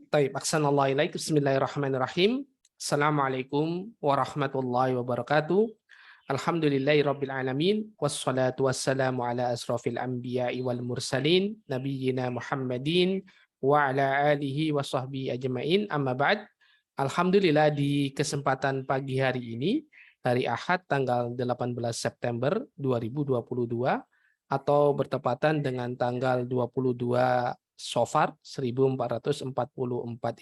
Taib, aksanallahu ilaik. Bismillahirrahmanirrahim. Assalamualaikum warahmatullahi wabarakatuh. Alhamdulillahi rabbil alamin. Wassalatu wassalamu ala asrafil anbiya'i wal mursalin. Nabiyyina Muhammadin wa ala alihi wa sahbihi ajma'in. Amma ba'd. Alhamdulillah di kesempatan pagi hari ini, hari Ahad tanggal 18 September 2022, atau bertepatan dengan tanggal 22 Safar 1444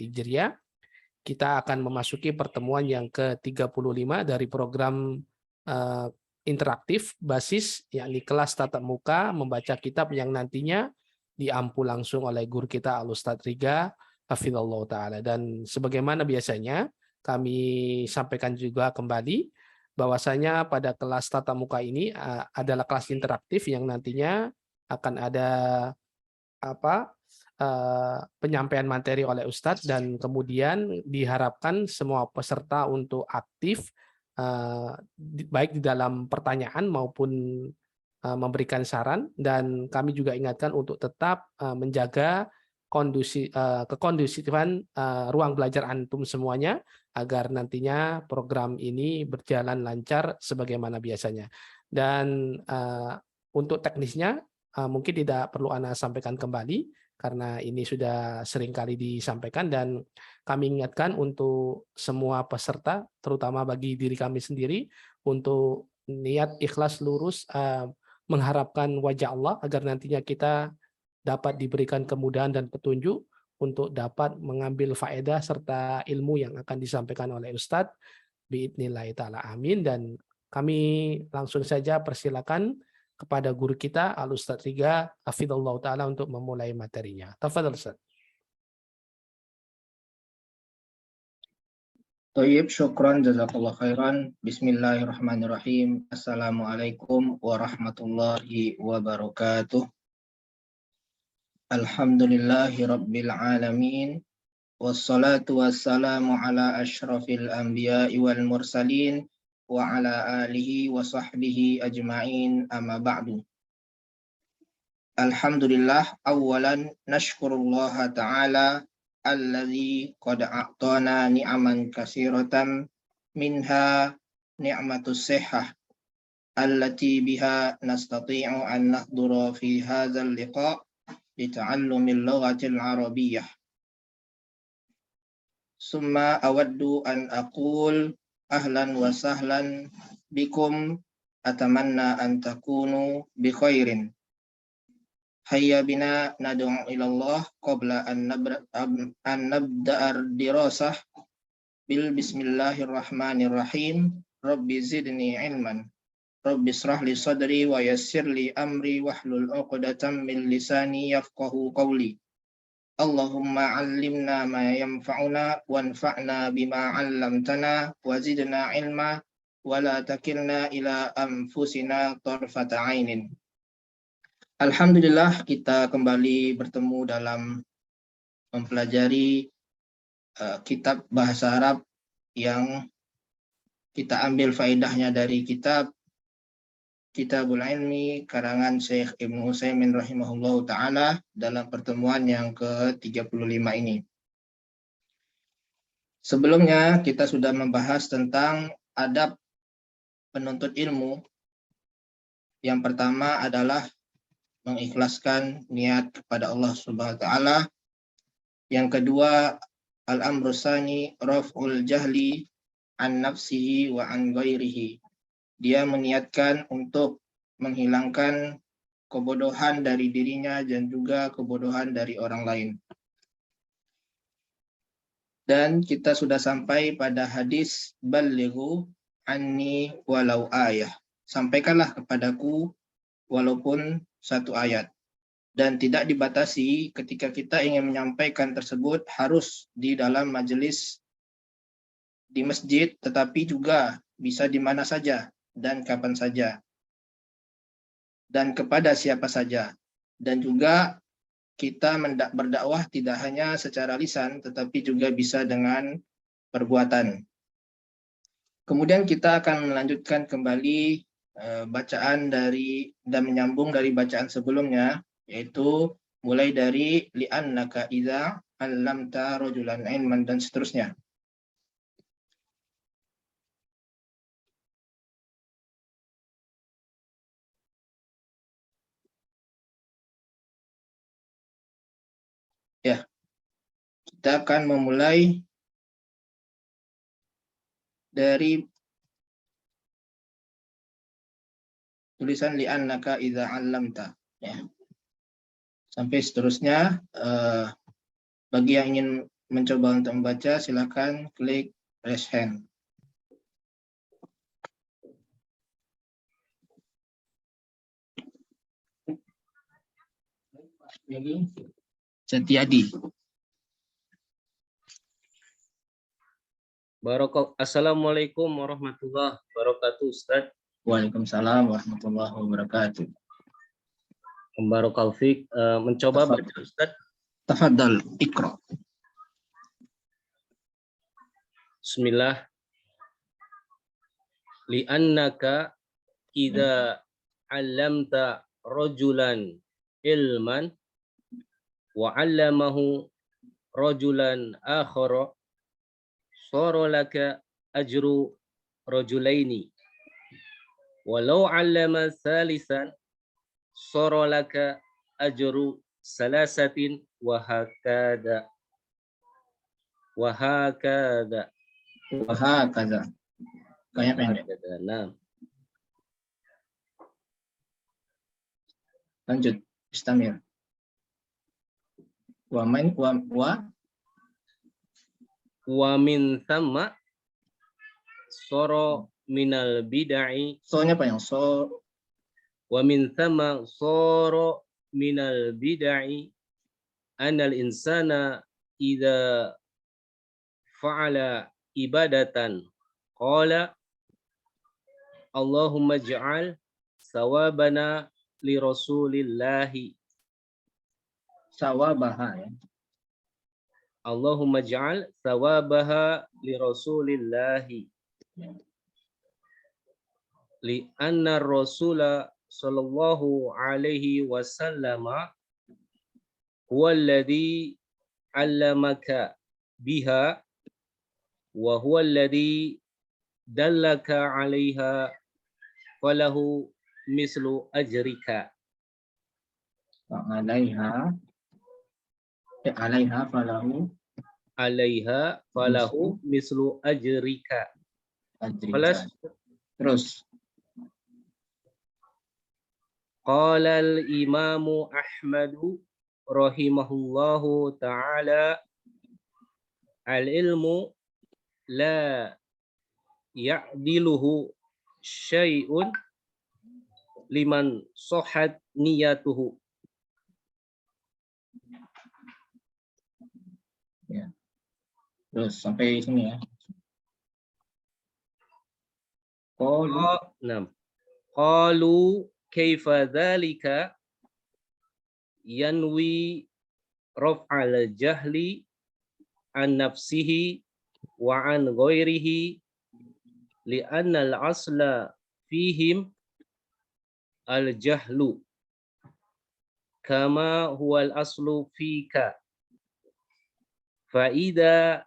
Hijriah, kita akan memasuki pertemuan yang ke-35 dari program interaktif basis, yakni kelas tatap muka membaca kitab yang nantinya diampu langsung oleh guru kita Al-Ustadz Riga Hafizallahu Ta'ala. Dan sebagaimana biasanya kami sampaikan juga kembali bahwasanya pada kelas tatap muka ini adalah kelas interaktif yang nantinya akan ada penyampaian materi oleh Ustadz, dan kemudian diharapkan semua peserta untuk aktif baik di dalam pertanyaan maupun memberikan saran, dan kami juga ingatkan untuk tetap menjaga kekondusifan ruang belajar antum semuanya agar nantinya program ini berjalan lancar sebagaimana biasanya. Dan untuk teknisnya mungkin tidak perlu Ana sampaikan kembali karena ini sudah sering kali disampaikan, dan kami ingatkan untuk semua peserta, terutama bagi diri kami sendiri, untuk niat ikhlas lurus mengharapkan wajah Allah agar nantinya kita dapat diberikan kemudahan dan petunjuk untuk dapat mengambil faedah serta ilmu yang akan disampaikan oleh Ustadz biidznillah ta'ala, amin. Dan kami langsung saja persilakan kepada guru kita Al-Ustadz Riga hafizallahu ta'ala untuk memulai materinya. Tafadhal Ustadz. Tayyib, syukran, jazakallah khairan. Bismillahirrahmanirrahim. Assalamualaikum warahmatullahi wabarakatuh. Alhamdulillahi rabbil alamin. Wassalatu wassalamu ala ashrafil anbiya'i wal mursalin wa ala alihi wa sahbihi ajma'in, amma ba'du. Alhamdulillah, awalan nashkurullaha ta'ala alladzi qad a'tana ni'aman katsiratan minha ni'matus sihhah allati biha nastati'u an nahdura fi hadzal liqa' li ta'allumil lughatil arabiyyah. Summa awaddu an aqul ahlan wa sahlan bikum, atamanna an takunu bi khairin. Hayya bina nad'u ilallah qabla an nabda'ar dirasah bil bismillahirrahmanirrahim. Rabbi zidni ilman, Rabbi israh li sadri wa yassir li amri wahlul 'uqdatam min lisani yafqahu qawli. Allahumma 'allimna ma yanfa'una wanfa'na bima 'allamtana wa zidna ilma wa la takilna ila anfusina tarfata 'ainin. Alhamdulillah, kita kembali bertemu dalam mempelajari kitab bahasa Arab yang kita ambil faedahnya dari kitab Kitabul Ilmi karangan Syekh Ibnu Utsaimin rahimahullahu ta'ala dalam pertemuan yang ke-35 ini. Sebelumnya kita sudah membahas tentang adab penuntut ilmu. Yang pertama adalah mengikhlaskan niat kepada Allah Subhanahu wa ta'ala. Yang kedua, al-amru tsani raf'ul jahli an nafsihi wa an ghairihi. Dia meniatkan untuk menghilangkan kebodohan dari dirinya dan juga kebodohan dari orang lain. Dan kita sudah sampai pada hadis ballighu anni walau ayah. Sampaikanlah kepadaku walaupun satu ayat. Dan tidak dibatasi ketika kita ingin menyampaikan tersebut harus di dalam majelis di masjid, tetapi juga bisa di mana saja dan kapan saja dan kepada siapa saja. Dan juga kita berdakwah tidak hanya secara lisan tetapi juga bisa dengan perbuatan. Kemudian kita akan melanjutkan kembali bacaan dari dan menyambung dari bacaan sebelumnya, yaitu mulai dari li'annaka idza 'allamta rajulan ilman dan seterusnya. Ya, kita akan memulai dari tulisan li'annaka idza 'allamta, ya. Sampai seterusnya. Bagi yang ingin mencoba untuk membaca, silakan klik raise hand. Setiadi. Assalamualaikum warahmatullahi wabarakatuh, Ustaz. Waalaikumsalam warahmatullahi wabarakatuh. Barakallahu fiik. Mencoba baca, Ustaz. Tafadhal, Iqra. Bismillah. Li'annaka idza 'allamta rajulan ilman wa 'allamahu rajulan akhara sara laka ajru rajulaini walau 'allama thalithan sara laka ajru salasatin wa hakada Wahakaza. Kayak pendek. Nah, Lanjut, istamir. Wa min thamma sara minal bid'ah. So-nya apa yang so? Wa min thamma sara minal bid'ah anal insana idza fa'ala ibadatan qala Allahumma ij'al sawabana li rasulillahi. Sawabaha, ya. Allahumma ij'al sawabaha li rasulillahi. Li anna rasula sallallahu alaihi wasallam huwa alladhi 'allamaka biha wa huwa alladhi dallaka 'alaiha falahu mislu ajrika. Alaiha falahu. Alaiha falahu mislu ajrika. Terus. Qala al-imamu Ahmadu rahimahullahu ta'ala al-ilmu la ya'diluhu syai'un liman sohat niyatuhu. Ya. Terus sampai sini, ya. Qalu kaifa dzalika yanwi raf'al jahli an nafsihi wa an ghairihi li'anna al-asla fihim al-jahlu kama huwa al-aslu fika fa idza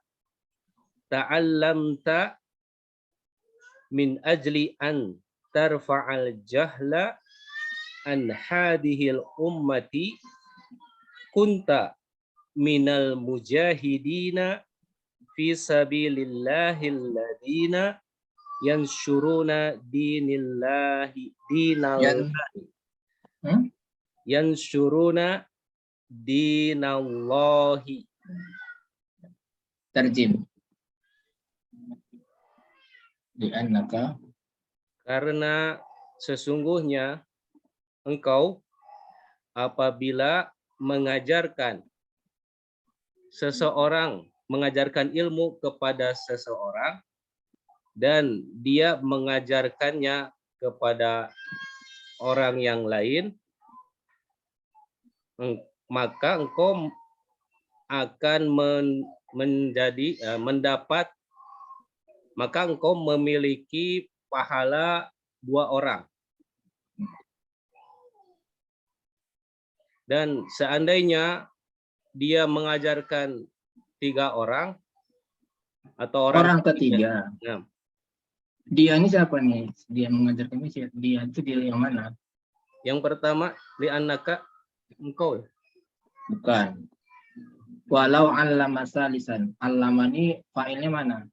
ta'allamta min ajli an tarfa'al jahla an hadhil ummati kunta minal mujahidina fi sabilillahi alladhina yanshuruna yanshuruna dinallahi. Terjem. Li'annaka, karena sesungguhnya engkau apabila mengajarkan ilmu kepada seseorang dan dia mengajarkannya kepada orang yang lain, maka engkau akan maka engkau memiliki pahala 2 orang. Dan seandainya dia mengajarkan 3 orang atau Orang orang ketiga. Nah, Dia ini siapa nih? Dia mengajarkan ini siapa? Dia itu dia yang mana? yang pertama li'annaka engkau. Bukan. Walau allama salisan. Allama ini fa'ilnya mana?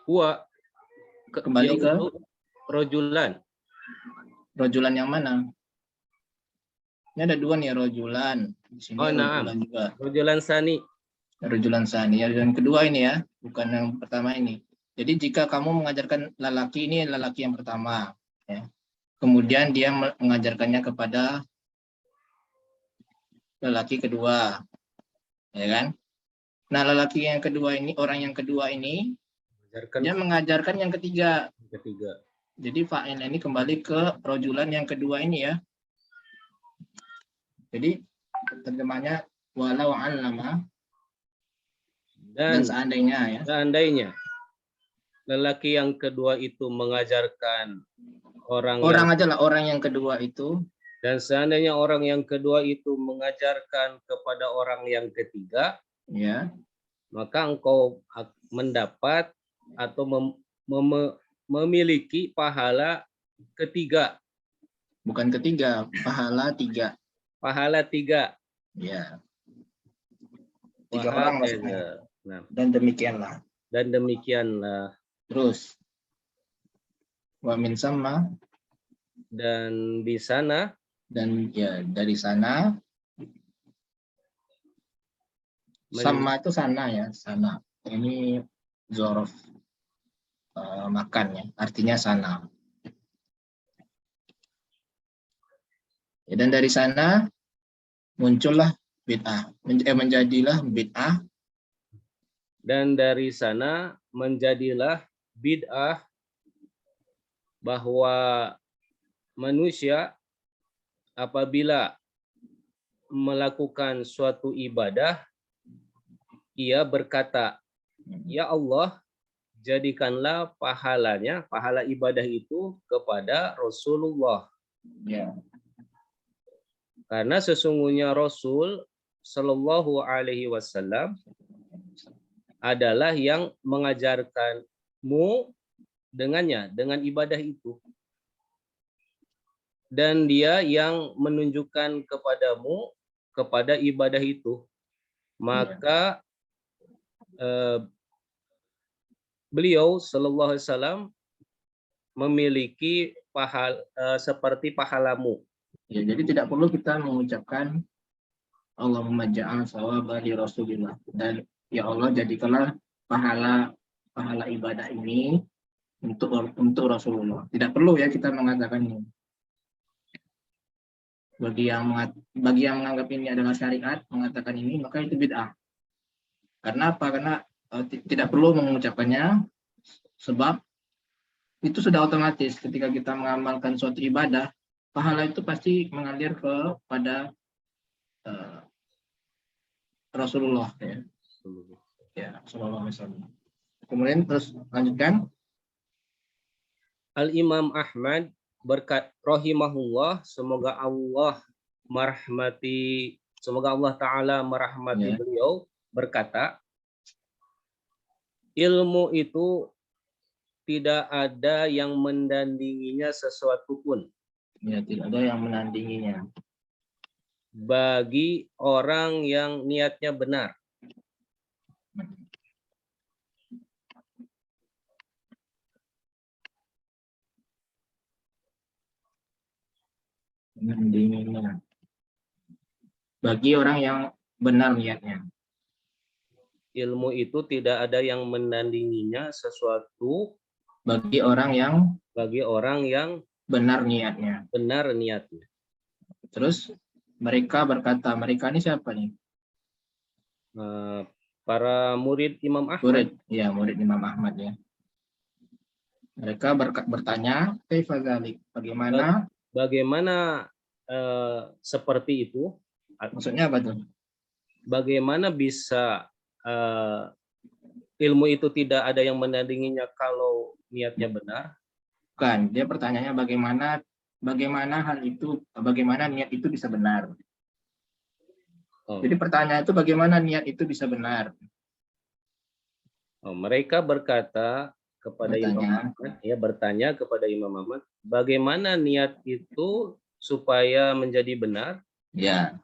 Huwa Kembali ke yaitu rojulan. rojulan yang mana? Ini ada 2 nih, rojulan. Di sini Oh, rojulan na'am. juga. Rojulan sani. Rojulan sani. Yang kedua ini ya, bukan yang pertama ini. Jadi jika kamu mengajarkan lelaki, ini lelaki yang pertama. Ya. Kemudian dia mengajarkannya kepada lelaki kedua. Ya kan? Nah, lelaki yang kedua ini, orang yang kedua ini, dia mengajarkan yang ketiga. Jadi fa'il ini kembali ke rojulan yang kedua ini ya. Jadi terjemahnya walau allama dan seandainya ya. Seandainya lelaki yang kedua itu mengajarkan orang aja lah, orang yang kedua itu. Dan seandainya orang yang kedua itu mengajarkan kepada orang yang ketiga, Ya. maka engkau mendapat atau memiliki pahala ketiga. Bukan ketiga, pahala 3. Pahala 3. Ya. 3 orang maksudnya. Nah, Dan demikianlah. Terus wa min sama, dan di sana, dan ya dari sana, sama itu sana ya, sana. Ini zorof makan ya, artinya sana. Ya, dan dari sana muncullah bid'ah, menjadilah bid'ah. Dan dari sana menjadilah bid'ah bahwa manusia apabila melakukan suatu ibadah, ia berkata, ya Allah, jadikanlah pahalanya, pahala ibadah itu kepada Rasulullah. Ya. Karena sesungguhnya Rasul Shallallahu Alaihi Wasallam adalah yang mengajarkanmu dengannya, dengan ibadah itu. Dan dia yang menunjukkan kepadamu kepada ibadah itu. Maka beliau Shallallahu Alaihi Wasallam memiliki pahala seperti pahalamu. Ya, jadi tidak perlu kita mengucapkan Allahumma ja'al shawaba li Rasulillah, dan ya Allah jadikanlah pahala ibadah ini untuk Rasulullah. Tidak perlu ya kita mengatakan ini. Bagi yang menganggap ini adalah syariat, mengatakan ini, maka itu bid'ah. Karena apa? Karena tidak perlu mengucapkannya, sebab itu sudah otomatis ketika kita mengamalkan suatu ibadah, pahala itu pasti mengalir kepada Rasulullah ya. Ya, sallallahu alaihi wasallam. Kemudian terus lanjutkan. Al-Imam Ahmad berkat rahimahullah, semoga Allah Ta'ala merahmati beliau, berkata, ilmu itu tidak ada yang mendandinginya sesuatu pun. Ya, tidak ada yang menandinginya. Bagi orang yang niatnya benar. Menandinginya. Bagi orang yang benar niatnya. Ilmu itu tidak ada yang menandinginya sesuatu bagi orang yang benar niatnya. Terus mereka berkata, mereka ini siapa nih? Para murid Imam Ahmad. Murid Imam Ahmad ya. Mereka bertanya, kaifa dzalik? Bagaimana seperti itu? Maksudnya apa tuh? Bagaimana bisa ilmu itu tidak ada yang menandinginya kalau niatnya benar? Bukan, dia pertanyaannya bagaimana bagaimana niat itu bisa benar. Oh. Jadi pertanyaan itu bagaimana niat itu bisa benar. Oh, mereka berkata kepada bertanya kepada Imam Ahmad, bagaimana niat itu supaya menjadi benar? Ya.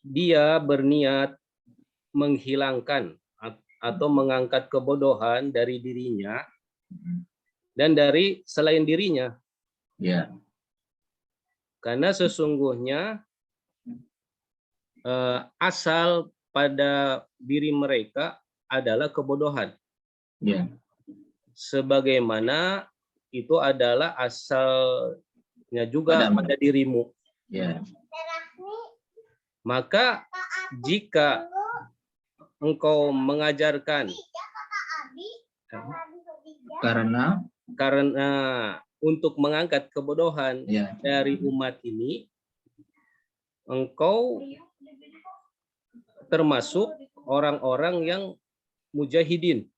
Dia berniat menghilangkan atau mengangkat kebodohan dari dirinya dan dari selain dirinya. Ya. Karena sesungguhnya asal pada diri mereka adalah kebodohan. Ya. Sebagaimana itu adalah asalnya juga pada dirimu. Ya. Maka jika engkau mengajarkan Karena untuk mengangkat kebodohan dari umat ini, engkau termasuk orang-orang yang mujahidin.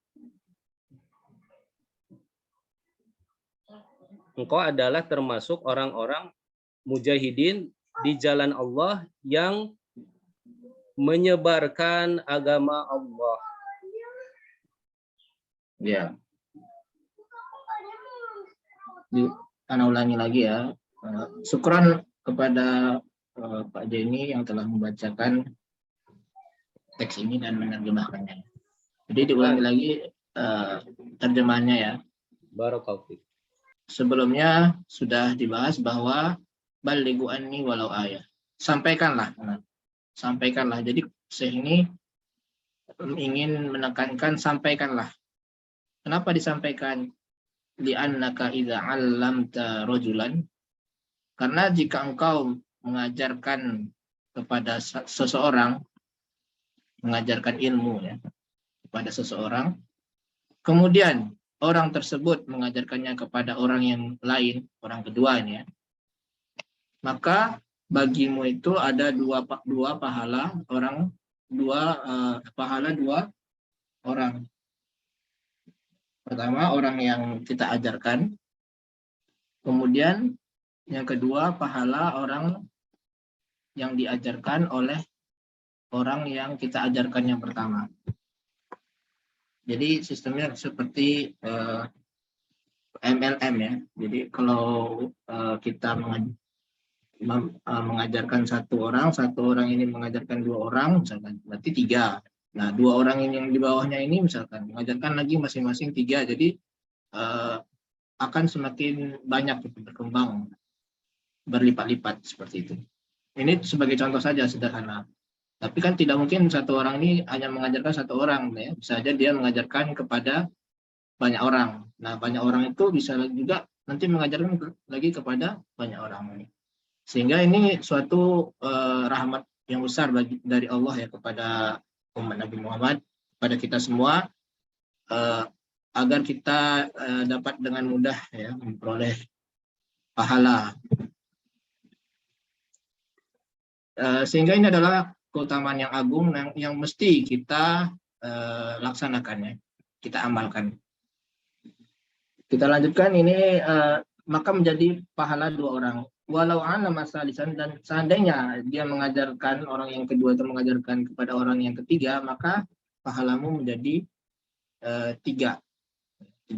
Engkau adalah termasuk orang-orang mujahidin di jalan Allah yang menyebarkan agama Allah. Ya. Ana ulangi lagi ya. Syukran kepada Pak Jenny yang telah membacakan teks ini dan menerjemahkannya. Jadi diulangi lagi terjemahannya ya. Barakallahu. Sebelumnya sudah dibahas bahwa balighu anni walau ayah. Sampaikanlah. Sampaikanlah. Jadi Syekh ini ingin menekankan sampaikanlah. Kenapa disampaikan? Li'annaka idza 'allamta rajulan, karena jika engkau mengajarkan kepada seseorang, mengajarkan ilmu ya kepada seseorang, kemudian orang tersebut mengajarkannya kepada orang yang lain, orang kedua ini ya, maka bagimu itu ada dua pahala orang, dua orang. Pertama, orang yang kita ajarkan. Kemudian yang kedua, pahala orang yang diajarkan oleh orang yang kita ajarkan yang pertama. Jadi sistemnya seperti MLM ya. Jadi kalau kita mengajarkan satu orang ini mengajarkan dua orang, misalkan, berarti 3. Nah, 2 orang ini yang di bawahnya ini misalkan mengajarkan lagi masing-masing 3, jadi akan semakin banyak berkembang, berlipat-lipat seperti itu. Ini sebagai contoh saja sederhana. Tapi kan tidak mungkin satu orang ini hanya mengajarkan satu orang, ya. Bisa saja dia mengajarkan kepada banyak orang. Nah, banyak orang itu bisa juga nanti mengajarkan lagi kepada banyak orang. Sehingga ini suatu rahmat yang besar dari Allah ya kepada umat Nabi Muhammad, pada kita semua, agar kita dapat dengan mudah ya memperoleh pahala. Sehingga ini adalah keutamaan yang agung yang mesti kita laksanakan ya, kita amalkan. Kita lanjutkan ini, maka menjadi pahala 2 orang. Walau ana masalisan, dan seandainya dia mengajarkan, orang yang kedua itu mengajarkan kepada orang yang ketiga, maka pahalamu menjadi 3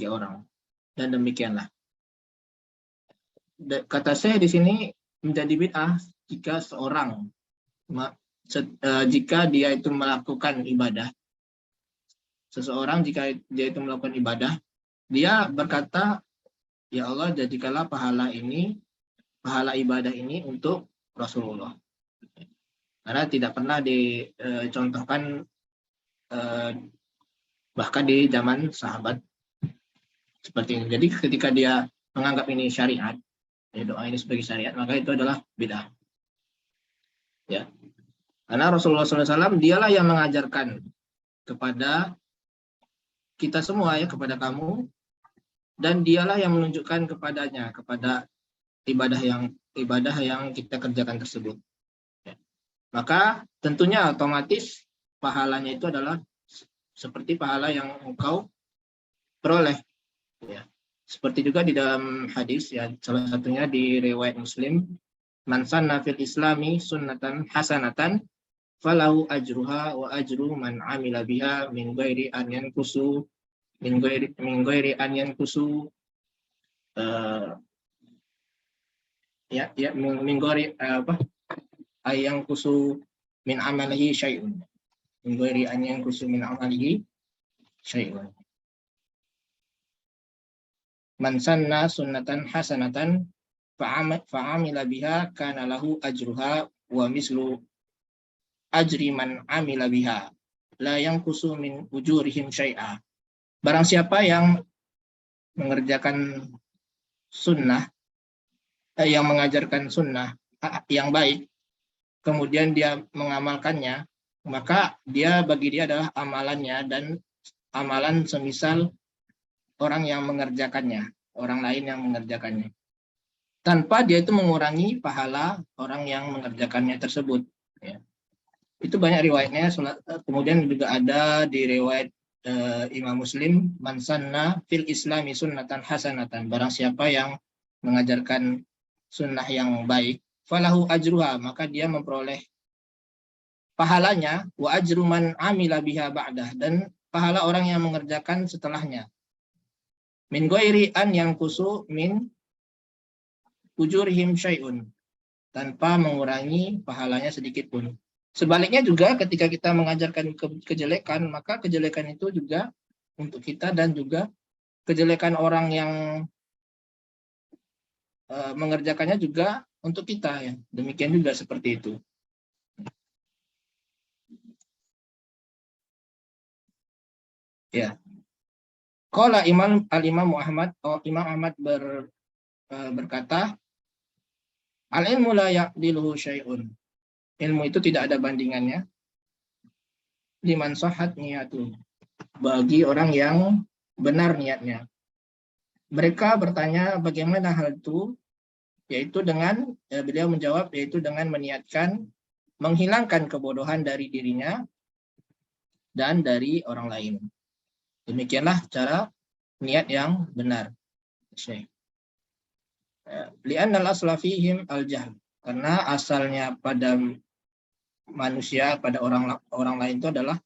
orang. Dan demikianlah. Kata saya di sini menjadi bid'ah jika seorang jika dia itu melakukan ibadah. Seseorang jika dia itu melakukan ibadah, dia berkata, ya Allah, jadikanlah pahala ibadah ini untuk Rasulullah. Karena tidak pernah dicontohkan bahkan di zaman sahabat seperti ini. Jadi ketika dia menganggap ini syariat, ya, doa ini sebagai syariat, maka itu adalah bid'ah. Ya. Karena Rasulullah SAW dialah yang mengajarkan kepada kita semua ya, kepada kamu, dan dialah yang menunjukkan kepadanya, kepada ibadah yang kita kerjakan tersebut. Ya. Maka tentunya otomatis pahalanya itu adalah seperti pahala yang engkau peroleh. Ya. Seperti juga di dalam hadis, ya, salah satunya di riwayat Muslim, man sanna fil islami sunnatan hasanatan falahu ajruha wa ajru man amila biha min ghairi an yankusu min ghairi an yankusu min ghairi ayang kusu min amalihi syai'un, min ghairi an yankusu min amalihi syai'un. Man sanna sunnatan hasanatan fa'amila biha kana lahu ajruha wa mislu ajri man amila biha la yankusu min ujurihim syai'a. Barang siapa yang mengerjakan sunnah, yang mengajarkan sunnah yang baik, kemudian dia mengamalkannya, maka bagi dia adalah amalannya dan amalan semisal orang yang mengerjakannya, orang lain yang mengerjakannya, tanpa dia itu mengurangi pahala orang yang mengerjakannya tersebut. Ya. Itu banyak riwayatnya. Kemudian juga ada di riwayat Imam Muslim, man sanna fil islami sunnatan hasanatan, barang siapa yang mengajarkan sunnah yang baik, falahu ajruha, maka dia memperoleh pahalanya, wa ajru man amila biha ba'dah, dan pahala orang yang mengerjakan setelahnya, min ghairi an yankusu min ujurihim syai'un, tanpa mengurangi pahalanya sedikit pun. Sebaliknya juga ketika kita mengajarkan kejelekan, maka kejelekan itu juga untuk kita, dan juga kejelekan orang yang mengerjakannya juga untuk kita, ya. Demikian juga seperti itu. Ya. Qala Imam Ahmad, Imam Ahmad berkata, al-ilmu la ya'diluhu syai'un. Ilmu itu tidak ada bandingannya. Liman sahhat niyatu, bagi orang yang benar niatnya. Mereka bertanya bagaimana hal itu, yaitu dengan, beliau menjawab, yaitu dengan meniatkan menghilangkan kebodohan dari dirinya dan dari orang lain. Demikianlah cara niat yang benar. Li'annal asla fihim al-jahl, karena asalnya pada manusia, pada orang lain itu adalah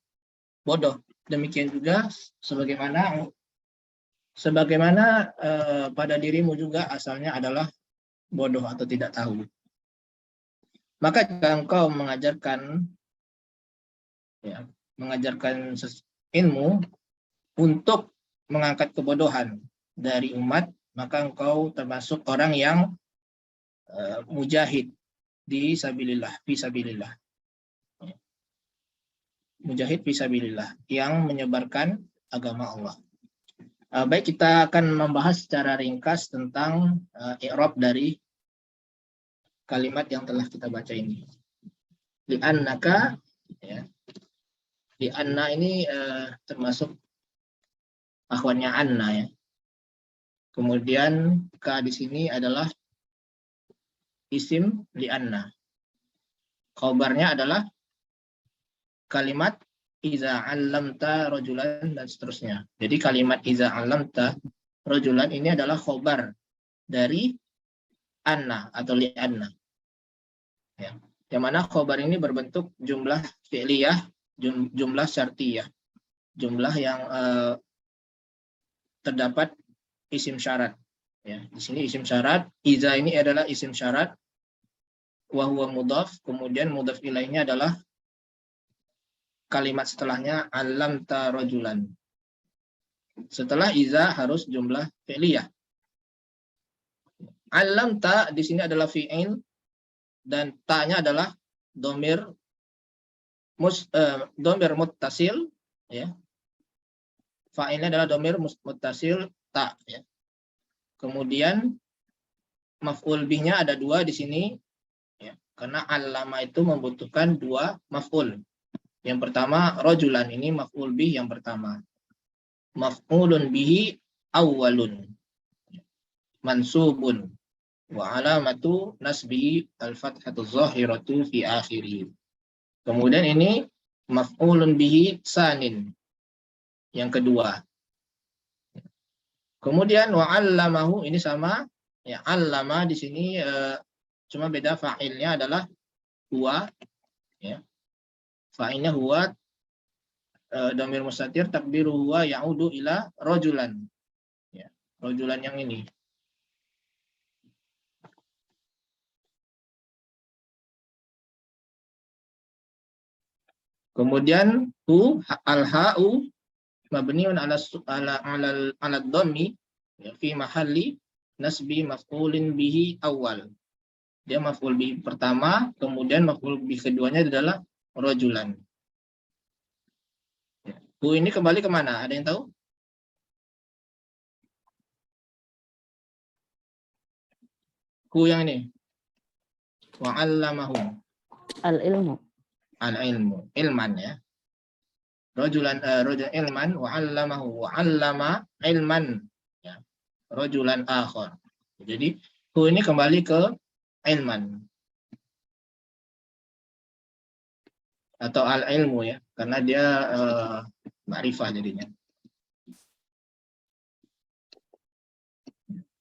bodoh. Demikian juga sebagaimana pada dirimu juga asalnya adalah bodoh atau tidak tahu. Maka jika engkau mengajarkan ilmu untuk mengangkat kebodohan dari umat, maka engkau termasuk orang yang mujahid di sabilillah, fisabilillah. Mujahid fisabilillah, yang menyebarkan agama Allah. Baik, kita akan membahas secara ringkas tentang i'rab dari kalimat yang telah kita baca ini. Li'annaka, ya. Li'anna ini termasuk akhwannya anna, ya. Kemudian ka di sini adalah isim li'anna. Khabarnya adalah kalimat iza 'allamta rajulan, dan seterusnya. Jadi kalimat iza 'allamta rajulan ini adalah khobar dari anna atau li'anna. Ya. Yang mana khobar ini berbentuk jumlah fi'liyah, jumlah syartiyah, jumlah yang terdapat isim syarat. Ya. Di sini isim syarat, iza ini adalah isim syarat, wa huwa mudhaf, kemudian mudhaf ilaihnya adalah kalimat setelahnya 'allamta rajulan. Setelah iza harus jumlah fi'liyah. 'Allamta di sini adalah fi'il, dan ta-nya adalah domir muttasil, ya. Fa'ilnya adalah domir muttasil ta, ya. Kemudian maf'ul bihnya ada dua di sini, ya. Karena 'allama itu membutuhkan dua maf'ul. Yang pertama rajulan, ini maf'ul bih yang pertama. Maf'ulun bihi awwalun mansubun wa alamatu nasbihi al-fathatu zahiratu fi akhirih. Kemudian ini maf'ulun bihi sanin, yang kedua. Kemudian wa'allamahu ini sama ya, allama di sini cuma beda fa'ilnya adalah huwa ya. Fa'ilnya huwa dhamir mustatir takdiru huwa ya'udu ila rajulan. Ya, rajulan yang ini. Kemudian al-ha'u mabniun ala dhammi ya, fi mahalli nasbi maf'ulin bihi awal. Dia maf'ul bihi pertama, kemudian maf'ul bihi keduanya adalah rajulan. Ya. Hu ini kembali kemana? Ada yang tahu? Hu yang ini. Wa'allamahu. Al-ilmu. Al-ilmu. Ilman ya. Rajulan ilman wa'allamahu. Wa'allama ilman. Ya. Rajulan akhar. Jadi hu ini kembali ke ilman. Atau al-ilmu ya. Karena dia ma'rifah jadinya.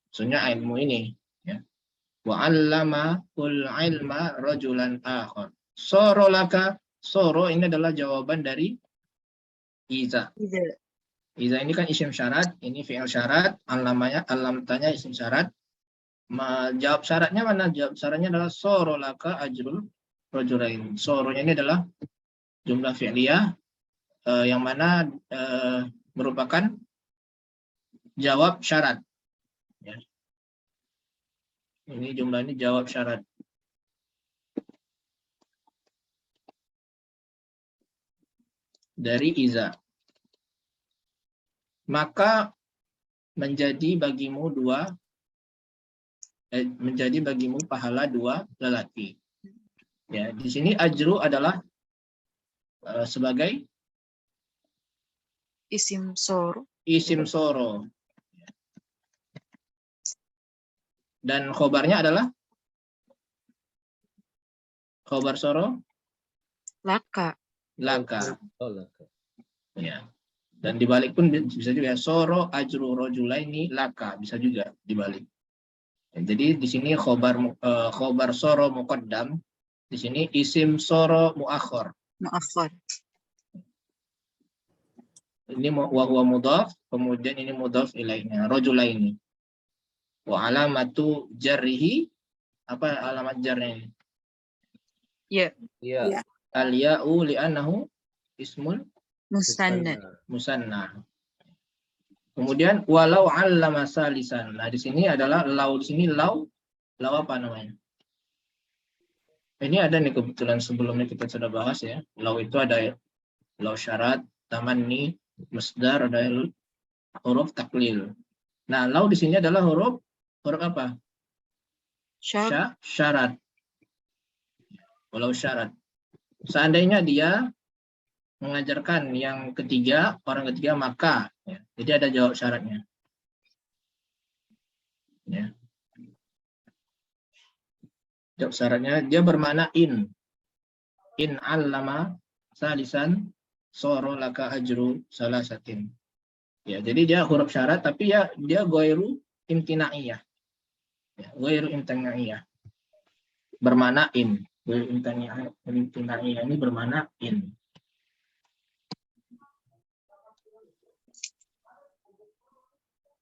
Maksudnya ilmu ini. Wa'allama kul ilma rajulan akhar. Soro laka, soro ini adalah jawaban dari iza. Iza ini kan isim syarat, ini fi'il syarat, alamtanya isim syarat. Jawab syaratnya mana? Jawab syaratnya adalah soro laka ajrul rajulain. Soronya ini adalah jumlah fi'liyah yang mana merupakan jawab syarat. Ya. Ini jumlah ini jawab syarat. Dari iza. Maka menjadi bagimu pahala dua lelaki. Ya, di sini ajru adalah sebagai isim soro. Isim soro. Dan khobarnya adalah khobar soro Laka. laka. Oh, laka. Ya. Dan dibalik pun bisa juga soro ajru rojulaini laka, bisa juga dibalik. Ya, jadi di sini khobar soro muqaddam, di sini isim soro muakhir. Mu'akhir. Ini wa huwa mudhaf, kemudian ini mudhaf ilainya, rojulaini. Wa alamatu jarrihi, apa alamat jarnya ini? Ya. Iya. Al-ya'u li'annahu ismul Musanna. musanna. Kemudian walau 'allama salisan. Nah, di sini adalah lau, di sini lau apa namanya? Ini ada nih kebetulan sebelumnya kita sudah bahas ya. Lau itu ada lau syarat, tamanni, masdar, ada huruf taklil. Nah, lau di sini adalah huruf apa? Syarat. Walau syarat. Seandainya dia mengajarkan yang ketiga, orang ketiga, maka ya. Jadi ada jawab syaratnya. Ya. Jawab syaratnya dia bermakna in. In 'allama salisan soro laka ajru salasatin. Ya, jadi dia huruf syarat tapi ya dia ghairu imtinaiyah. Ya, ghairu imtinaiyah. Bermakna in. Ghairu imtinaiyah ini bermakna in.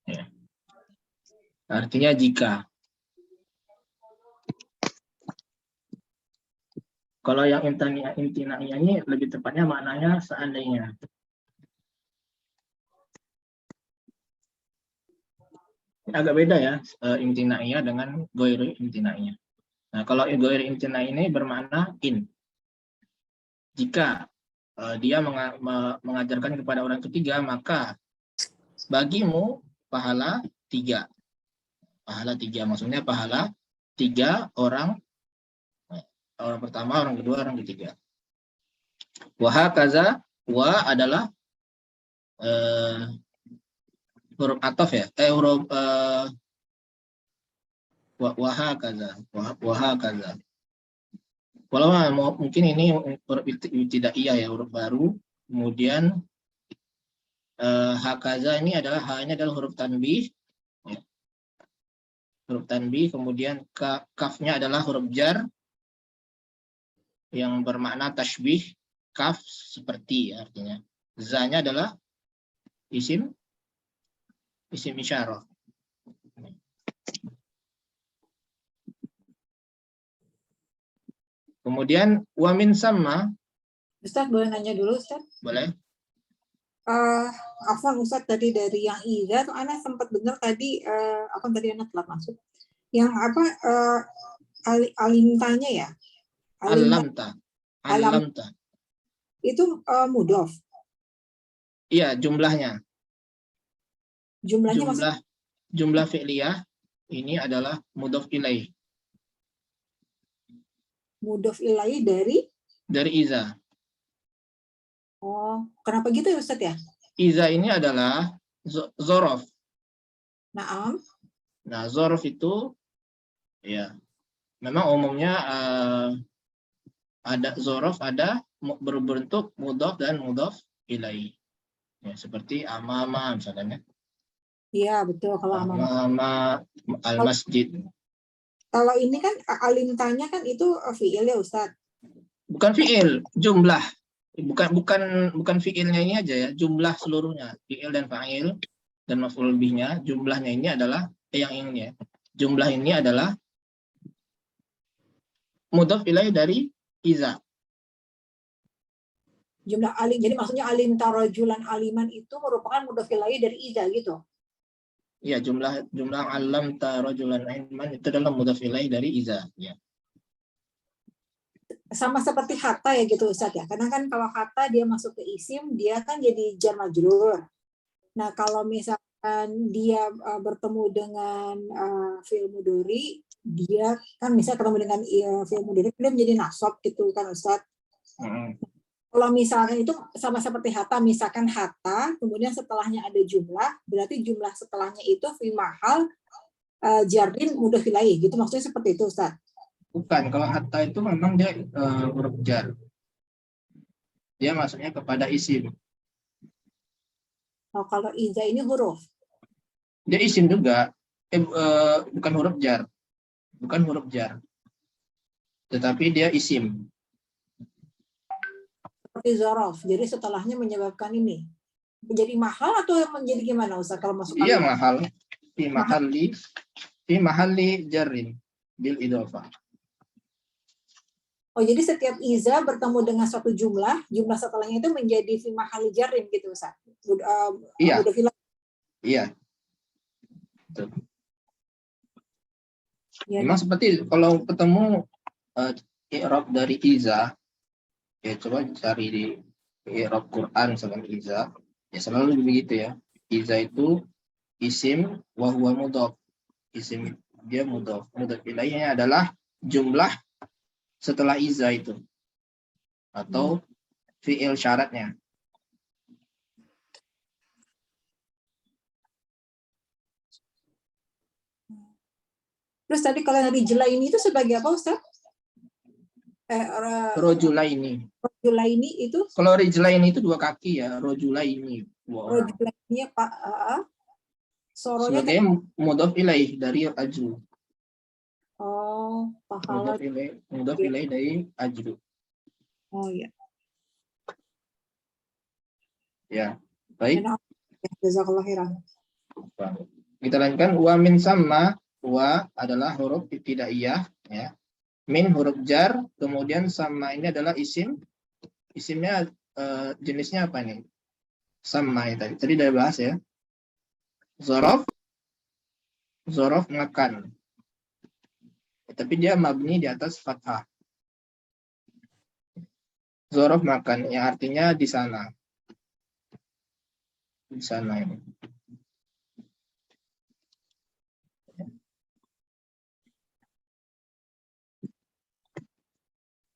Ya. Artinya jika. Kalau yang imtinaiyah ini lebih tepatnya maknanya seandainya. Agak beda ya imtinaiyah dengan ghairu imtinaiyah. Nah, kalau ghairu imtinaiyah ini bermakna in. Jika dia mengajarkan kepada orang ketiga, maka bagimu pahala 3. Pahala 3 maksudnya pahala 3 orang. Orang pertama, orang kedua, orang ketiga. Wahakaza, wa adalah huruf ataf ya. Huruf wahakaza. Walau mungkin ini huruf tidak iya ya, huruf baru. Kemudian hakaza ini adalah ha-nya adalah huruf tanbih, ya. Huruf tanbih, kemudian kafnya adalah huruf jar yang bermakna tashbih, kaf seperti artinya. Za-nya adalah isim isyarah. Kemudian wamin sama, Ustaz boleh nanya dulu Ustaz? boleh? Afwan Ustaz, tadi dari yang Iza tuh Ana sempat dengar tadi apa tadi Ana telat masuk. Yang apa alimtanya ya? Alamta. Itu mudof. Iya, jumlahnya. Jumlahnya Jumlah fi'liyah ini adalah mudhof ilaih. mudof ilaih Dari iza. Oh, kenapa gitu ya Ustaz ya? Iza ini adalah zorof. Naam. Nah, zorof itu ya memang umumnya ada zorof, ada berbentuk mudhof dan mudhof ilaih. Ya, seperti amama misalnya. Iya, betul kalau Amama al-masjid. Kalau ini kan alimtanya kan itu fi'il ya Ustaz. Bukan fi'il, jumlah. Bukan fi'ilnya ini aja ya, jumlah seluruhnya. Fi'il dan fa'il dan maf'ul bihnya, jumlahnya ini adalah yang ini ya. Jumlah ini adalah mudhof ilaih dari iza. Jumlah alim. Jadi maksudnya alim tarajulan aliman itu merupakan mudof ilaih dari iza gitu. Ya, jumlah alam tarajulan ilman itu adalah mudhof ilaih dari iza ya. Sama seperti hatta ya gitu Ustaz ya. Karena kan kalau hatta dia masuk ke isim, dia kan jadi jar majrur. Nah, kalau misalkan dia bertemu dengan fi'il mudhari, dia kan misal ketemu dengan fi'il mudhari, dia menjadi nasab gitu kan Ustaz. Kalau misalkan itu sama seperti hatta, misalkan hatta, kemudian setelahnya ada jumlah, berarti jumlah setelahnya itu fi mahal jarin mudhof ilaih gitu, maksudnya seperti itu Ustaz. Bukan, kalau hatta itu memang dia huruf jar. Dia masuknya kepada isim. Oh, kalau iza ini huruf. Dia isim juga, bukan huruf jar. Bukan huruf jar. Tetapi dia isim. Seperti zorof, jadi setelahnya menyebabkan ini. Menjadi mahal atau menjadi gimana Ustaz kalau masuk Iya, kalimat? mahal. Fi mahalli jarrin bil idhofah. Oh, jadi setiap iza bertemu dengan suatu jumlah setelahnya itu menjadi fi mahal jarin gitu Ustaz. Iya. Mudhof ilaih. Iya. Betul. Ya, Memang seperti kalau ketemu i'rab dari iza, ya coba cari di i'rab Quran sama iza, ya selalu begitu ya. Iza itu isim wa huwa mudhof. Isim dia mudhof. Mudhof ilaihnya adalah jumlah setelah iza itu atau fi'il syaratnya. terus tadi kalau yang rijlaini itu sebagai apa Ustaz? Rojulaini. Rojulaini itu Kalau rijlaini itu dua kaki ya, rojulaini dua orang. rojulaini Pak soronya Sebagai mudhof ilaih dari ajru. oh, pahala. Mudhof ilaih dari ajru. Oh iya. Ya, baik. Jazakallah khairan. Kita lanjutkan wa min sama. Wa adalah huruf ibtidaiyah ya. Min huruf jar, kemudian sama ini adalah isim. Isimnya jenisnya apa nih? Sama ya tadi. Tadi udah bahas ya. Zorof makan. Tapi dia mabni di atas fathah. Zorof makan, yang artinya di sana. Di sana ini.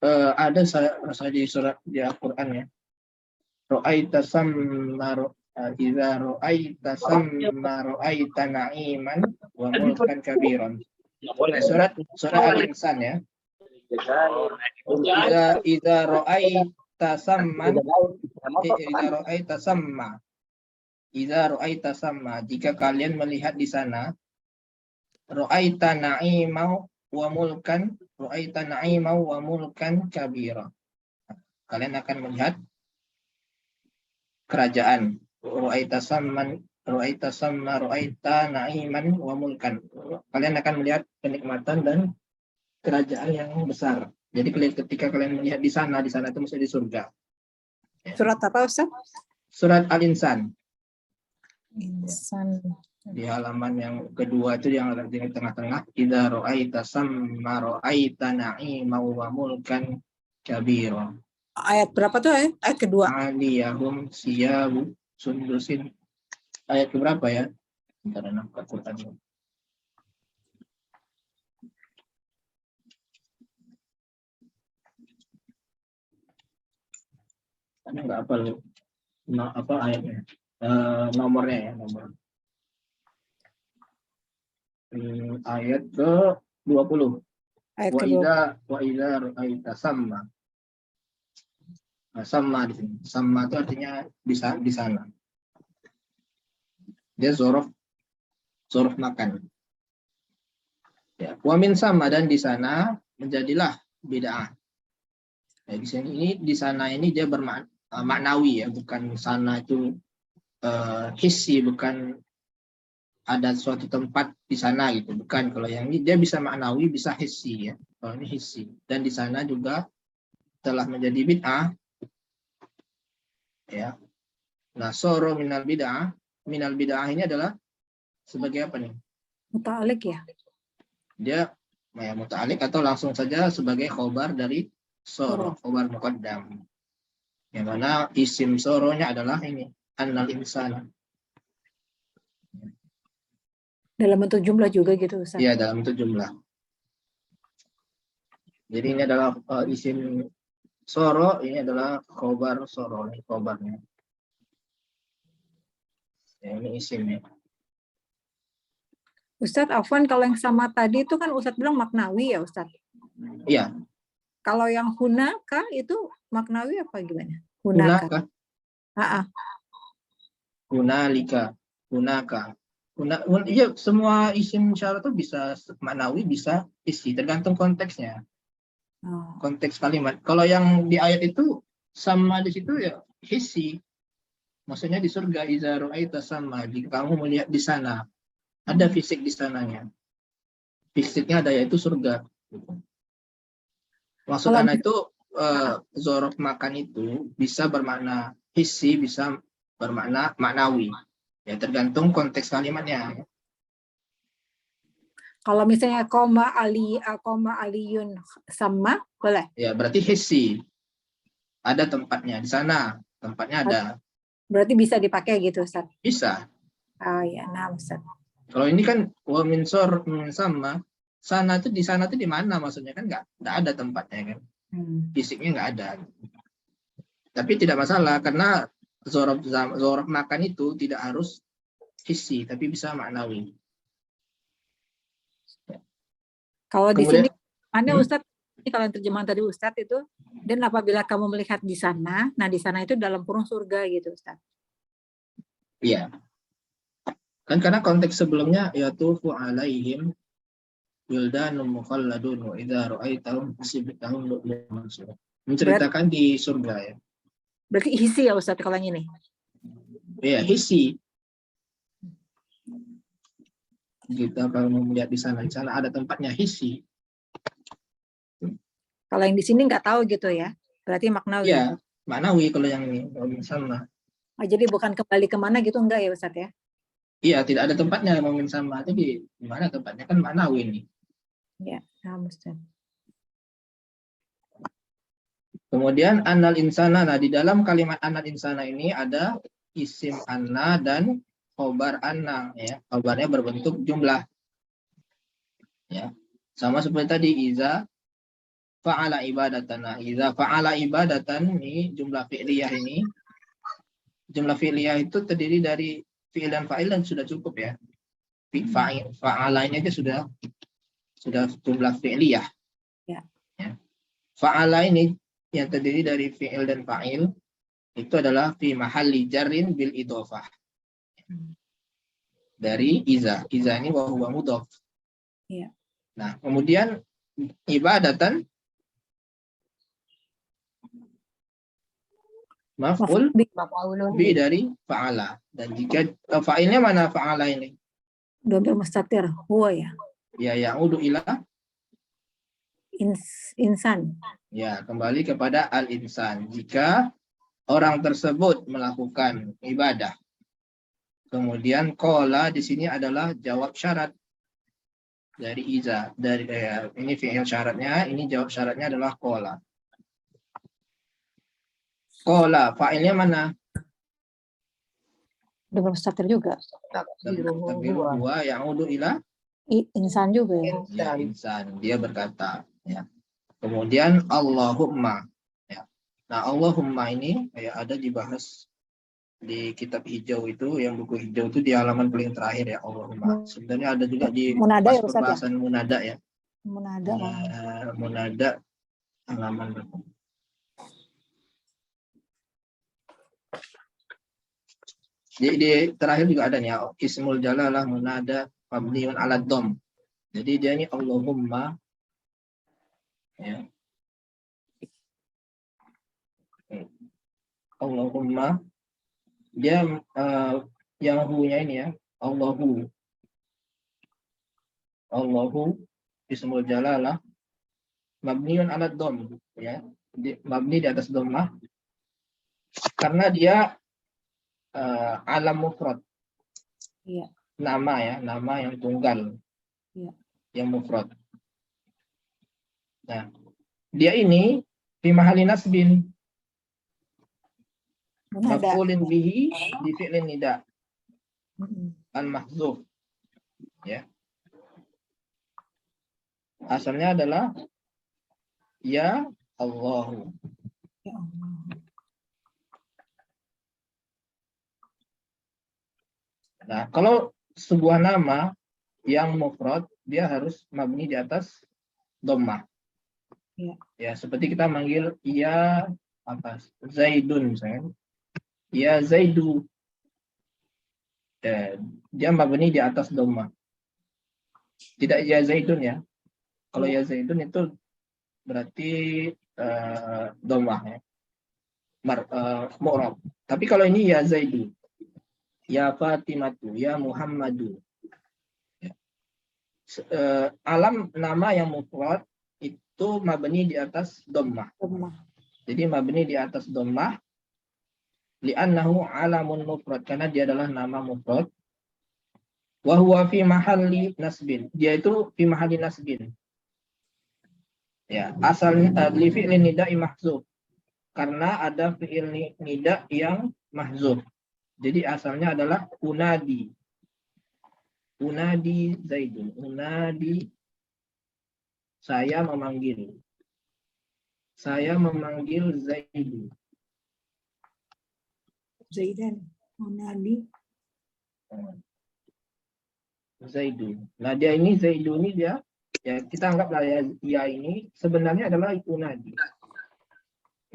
Ada saya di surat di Al-Quran ya. Ra'aita samma idza ra'aita samma ra'aita na'iman wa mulkan kabiran. Surat Al-Insan ya. Idza ra'aita samman idza ra'aita samma. Idza ra'aita sama, jika kalian melihat di sana, ra'aita na'imau wa mulkan, ra'aita na'imau wa mulkan kabira. Kalian akan melihat kerajaan. Ra'aita samman, ra'aita samma, ra'aita na'iman wa mulkan. Kalian akan melihat kenikmatan dan kerajaan yang besar. Jadi ketika kalian melihat di sana itu mesti di surga. Surat apa Ustaz? Surat Al-Insan. Insan. Di halaman yang kedua itu yang ada di tengah-tengah, idza ra'aita samma ra'aita na'ima wa mulkan kabira. Ayat berapa tuh ya? Ayat kedua. Aliyahum siyabu sundusin. Ayat keberapa ya? Bentar, nampak Quran. Karena nggak apa ayatnya, nomornya ya, nomor. Ayat ke 20. Ayat kedua. Wa idza ra'aita samma. Nah, sama di sini. Sama itu artinya di sana. Dia zorof makan. Ya, wa min sama, dan di sana menjadilah bid'ah. Ya, di sini ini di sana ini dia maknawi ya, bukan sana itu hissi, bukan ada suatu tempat di sana gitu, bukan. Kalau yang ini dia bisa maknawi, bisa hissi ya. Kalau ini hissi, dan di sana juga telah menjadi bid'ah ya. Nah, soro minal bid'ah ini adalah sebagai apa nih? Muta'alik ya. Dia ya muta'alik atau langsung saja sebagai khobar dari soro, khobar muqaddam. Yang mana isim soronya adalah ini, annal insana. Dalam bentuk jumlah juga gitu Ustaz. Iya, dalam bentuk jumlah. Jadi ini adalah isim soro, ini adalah khobar soro, ini khobarnya. Ya, ini isimnya. Ustaz, Afwan, kalau yang sama tadi itu kan Ustaz bilang maknawi ya Ustaz. Iya. Kalau yang hunaka itu maknawi apa gimana? Hunaka. Hunalika, hunaka. Iya, semua isim syarat itu bisa maknawi, bisa isi, tergantung konteksnya. Konteks kalimat. Kalau yang di ayat itu sama di situ ya hissi. Maksudnya di surga, idza ra'aita sama, jika kamu melihat di sana, ada fisik di sananya. Fisiknya ada, yaitu surga. Maksud anak itu zorof makan itu bisa bermakna hissi, bisa bermakna maknawi. Ya, tergantung konteks kalimatnya. Kalau misalnya koma aliyun sama, boleh? Ya, berarti hissi. Ada tempatnya di sana. Tempatnya ada. Berarti bisa dipakai gitu, Ustaz? Bisa. Ya, nah, Ustaz. Kalau ini kan wa min sama, sana itu di sana itu di mana maksudnya, kan nggak ada tempatnya kan. Fisiknya nggak ada. Tapi tidak masalah karena zorof makan itu tidak harus hissi, tapi bisa maknawi. Kalau di sini ada Ustadz, ini kalau terjemahan tadi Ustadz itu, dan apabila kamu melihat di sana, nah di sana itu dalam kurung surga gitu Ustadz. Iya. Kan karena konteks sebelumnya yatufu alaihim wildanun mukhalladun wa idza ra'aitahum hasibtahum lu'lu'an mansura. Menceritakan di surga ya. Berarti hissi ya Ustadz kalau yang ini? Iya, hissi. Kita kalau melihat di sana ada tempatnya hissi. Kalau yang di sini nggak tahu gitu ya, berarti maknawi. Iya, maknawi kalau yang ini sama. Jadi bukan kembali kemana gitu enggak ya Ustadz ya? Iya, tidak ada tempatnya ngomongin sama. Tapi di mana tempatnya, kan maknawi ini. Ya, Ustadz. Kemudian annal insana. Nah, di dalam kalimat annal insana ini ada isim anna dan khobar anna ya. Khobarnya berbentuk jumlah. Ya. Sama seperti tadi iza fa'ala ibadatana. Iza fa'ala ibadatan, ini jumlah fi'liyah ini. Jumlah fi'liyah itu terdiri dari fi'il dan fa'il, dan sudah cukup ya. Fa'ala ini aja sudah jumlah fi'liyah. Ya. Ya. Fa'ala ini yang terdiri dari fi'il dan fa'il itu adalah fi mahalli jarrin bil idhofah. Dari iza. Iza ini wa huwa mudhaf. Iya. Nah, kemudian ibadatan maf'ul bi dari fa'ala. Dan jika fa'ilnya mana fa'ala ini? Dhamir mustatir huwa ya. Ya ya'udu ila Insan. ya kembali kepada al-insan. Jika orang tersebut melakukan ibadah. Kemudian qala di sini adalah jawab syarat dari iza. Dari ini fi'il syaratnya, ini jawab syaratnya adalah qala. Qala fa'ilnya mana? Dhamir mustatir juga. Takdiru huwa ya'udu ila Insan juga ya. ya insan. Dia berkata ya. Kemudian Allahumma ya. Nah, Allahumma ini ya ada dibahas di kitab hijau itu, yang buku hijau itu di halaman paling terakhir ya Allahumma. Sebenarnya ada juga di Munada ya, Ustaz, ya? pembahasan munada ya. Munada. Munada halaman berapa? Di terakhir juga ada nih ya, ismul jalalah munada mabniun ala dom. Jadi dia ini Allahumma ya. Allahumma dia yang hu-nya ini ya, Allahu ismul jalalah mabniun ala dom ya. Mabni di atas dhammah karena dia alam mufrad. Iya. Nama ya, nama yang tunggal. Iya. Yang mufrad. Nah, dia ini fi mahalli nasbin. Maf'ulin bihi di fi'lin nida. Al-mahdzuf. Ya. Asalnya adalah ya Allahu. Ya Allah. Nah, kalau sebuah nama yang mufrad, dia harus mabni di atas dhammah. Ya. Ya, seperti kita manggil ya apa? Zaidun misalnya. Ya Zaidu. Dia mabni di atas dhammah. Tidak ya Zaidun ya. Kalau ya Zaidun itu berarti dhammah ya. Mu'rab. Tapi kalau ini ya Zaidu. Ya Fatimatu, ya Muhammadu. Ya. Alam nama yang mufrad itu mabni di atas dhammah. Jadi mabni di atas dhammah li'annahu alamun mufrad, karena dia adalah nama mufrad. Wa huwa fi mahalli nasbin. Dia itu fi mahalli nasbin. Ya, asal li fi'lin nida'i mahzuf. Karena ada fi'il nida yang mahzuf. Jadi asalnya adalah unadi. Unadi Zaidun. Unadi saya memanggil. Saya memanggil Zaidun. Zaidan. Unadi. Zaidun. Nah, dia ini Zaidun ini dia ya kita anggaplah ya ini sebenarnya adalah unadi.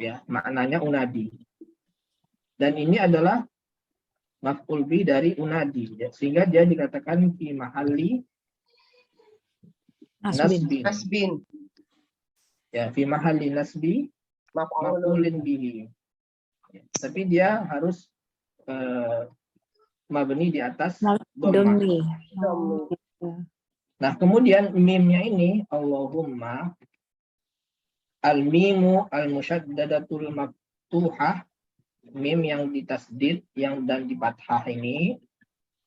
Ya, maknanya unadi. Dan ini adalah maf'ul bi dari unadi, ya. Sehingga dia dikatakan fi mahalli nasbin. Ya, fi mahalli nasbi maf'ulin bihi. Ya, tapi dia harus mabni di atas dhammah. Nah, kemudian mimnya ini Allahumma al-mimu al-musyaddadatul maftuhah, mim yang ditasdid yang dan difathah ini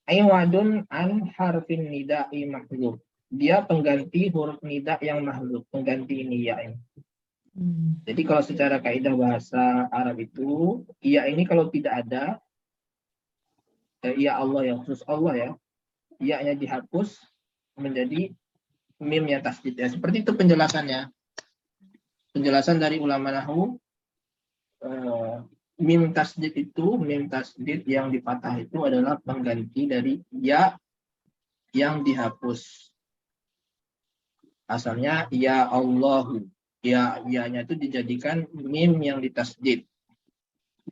aywadun an harfin nida'i mahdzuf. Dia pengganti huruf nida yang mahdzuf, pengganti ini ya ini. Jadi kalau secara kaidah bahasa Arab itu ya ini kalau tidak ada ya Allah ya khusus Allah ya, ya-nya dihapus menjadi mim yang tasdid ya. Seperti itu penjelasannya. Penjelasan dari ulama nahwu mim tasdid itu, mim tasdid yang dipatah itu adalah pengganti dari ya yang dihapus. Asalnya ya Allahu. Ya-nya itu dijadikan mim yang ditasdid.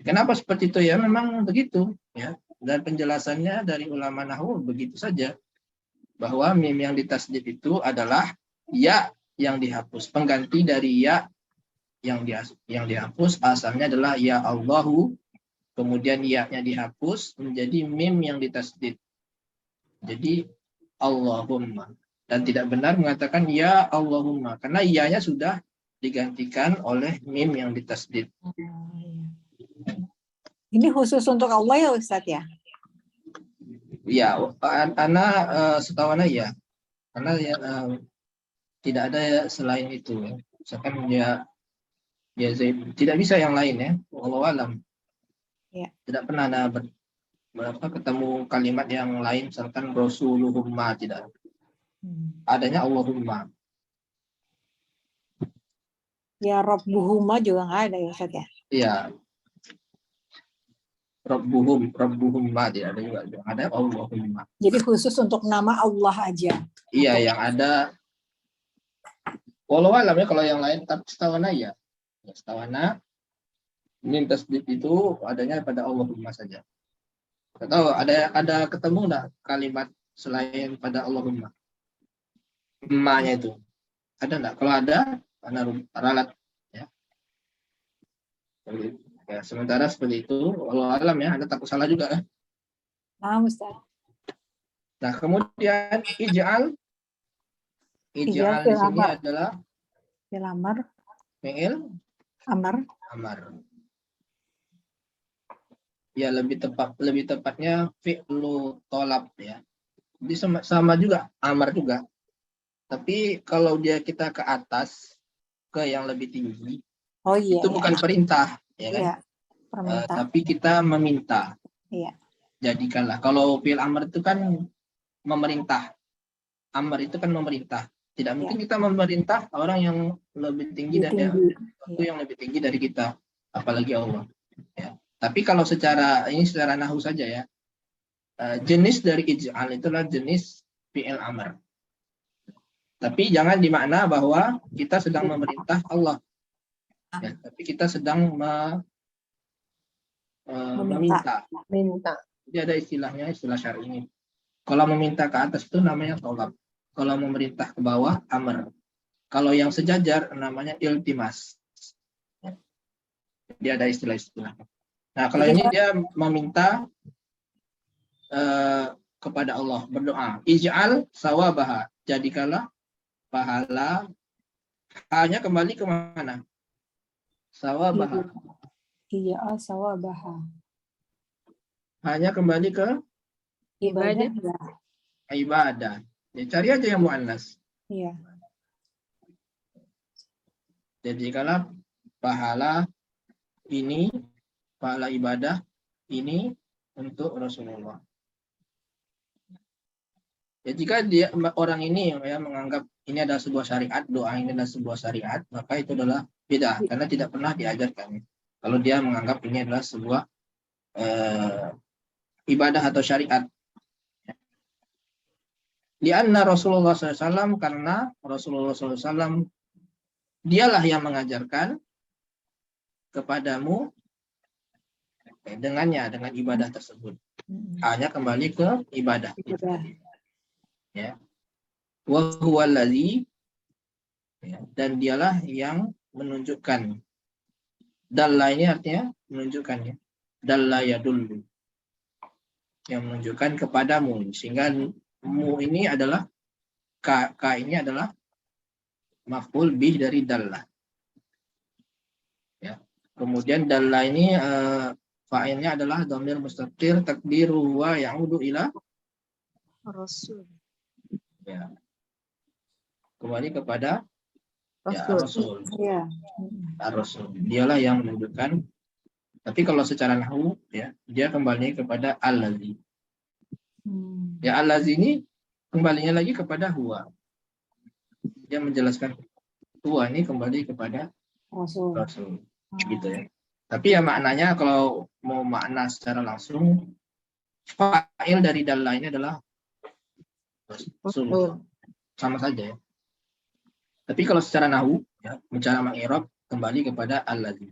Kenapa seperti itu ya? Memang begitu ya. dan penjelasannya dari ulama nahwu begitu saja, bahwa mim yang ditasdid itu adalah ya yang dihapus, pengganti dari ya yang dihapus. Asalnya adalah ya Allahu, kemudian ya-nya dihapus menjadi mim yang ditasdid, jadi Allahumma. Dan tidak benar mengatakan ya Allahumma, karena ya-nya sudah digantikan oleh mim yang ditasdid. Ini khusus untuk Allah ya Ustadz ya? Ya, setahu ana ya, karena ya, tidak ada selain itu. Misalkan ya tidak bisa yang lain ya. Wallahu alam. Ya. Tidak pernah ada ketemu kalimat yang lain, misalkan Rasulullah, tidak. Adanya Allahumma. Ya Rabbuhuma juga nggak ada ya Ustadz ya? Iya. Rabbuhumma tidak ada juga. Ada Allahumma. Jadi khusus untuk nama Allah aja. Iya, yang ada. Wallahu alam ya, kalau yang lain, tapi setahu ana ya. Setahu ana mim tasdid itu adanya pada Allahumma saja. Atau ada ketemu enggak kalimat selain pada Allahumma? Ma-nya itu. Ada enggak? Kalau ada, ana ralat ya. Ya, sementara seperti itu, wallahu alam ya, Anda takut salah juga ya. Nah, Ustaz. Nah, kemudian ij'al di sini adalah fi'il amar. fi'il amar. Ya, lebih tepatnya fi'lu tolab ya. Jadi sama juga, amar juga. Tapi kalau kita ke atas, ke yang lebih tinggi, oh iya, itu bukan perintah, ya kan? Iya, permintaan. Tapi kita meminta. Iya. Jadikanlah. Kalau fi'il amar itu kan memerintah. Amar itu kan memerintah. Tidak mungkin kita memerintah orang yang lebih tinggi dari yang lebih tinggi dari kita, apalagi Allah. Ya. Tapi kalau secara nahwu saja ya, jenis dari ij'al itulah jenis fi'il amr. Tapi jangan dimakna bahwa kita sedang memerintah Allah. Ya, tapi kita sedang meminta. Jadi ada istilahnya, istilah syar'i ini. Kalau meminta ke atas itu namanya tolab. Kalau memerintah ke bawah, amr. Kalau yang sejajar namanya iltimas. Ya. Jadi ada istilah-istilah. Nah, kalau ini dia meminta kepada Allah, berdoa. Ij'al sawabaha. Jadikanlah pahala. Hanya kembali ke mana? Sawabaha. Iya, sawabaha. Hanya kembali ke ibadah. Ya, cari aja yang muannas. Iya. Jadi kalau pahala ini, pahala ibadah ini untuk Rasulullah. Ya, jika orang ini ya menganggap ini adalah sebuah syariat, doa ini adalah sebuah syariat, maka itu adalah bid'ah karena tidak pernah diajarkan. Kalau dia menganggap ini adalah sebuah ibadah atau syariat. Lianna Rasulullah SAW, karena Rasulullah SAW dialah yang mengajarkan kepadamu dengan ibadah tersebut. Hanya kembali ke ibadah. Ya. Wa huwallazi, dan dialah yang menunjukkan. Dalla ini artinya menunjukkan ya. Dalla yadullu. Yang menunjukkan kepadamu, sehingga mu ini adalah ka ini adalah maf'ul bih dari dalla. Ya. Kemudian dalla ini fa'ilnya adalah dhamir mustatir takdiru wa ya'udu ila Rasul. ya. Kembali kepada Rasul. Iya. Rasul. Dialah yang menunjukkan. Tapi kalau secara nahwu ya, dia kembali kepada allazi. Ya, allazi ini kembalinya lagi kepada huwa. Dia menjelaskan huwa ini kembali kepada Rasul. Gitu ya. Tapi ya maknanya kalau mau makna secara langsung, fa'il dari dalla ini adalah Rasul. Sama saja ya. Tapi kalau secara nahwu ya, bicara meng'irab kembali kepada allazi.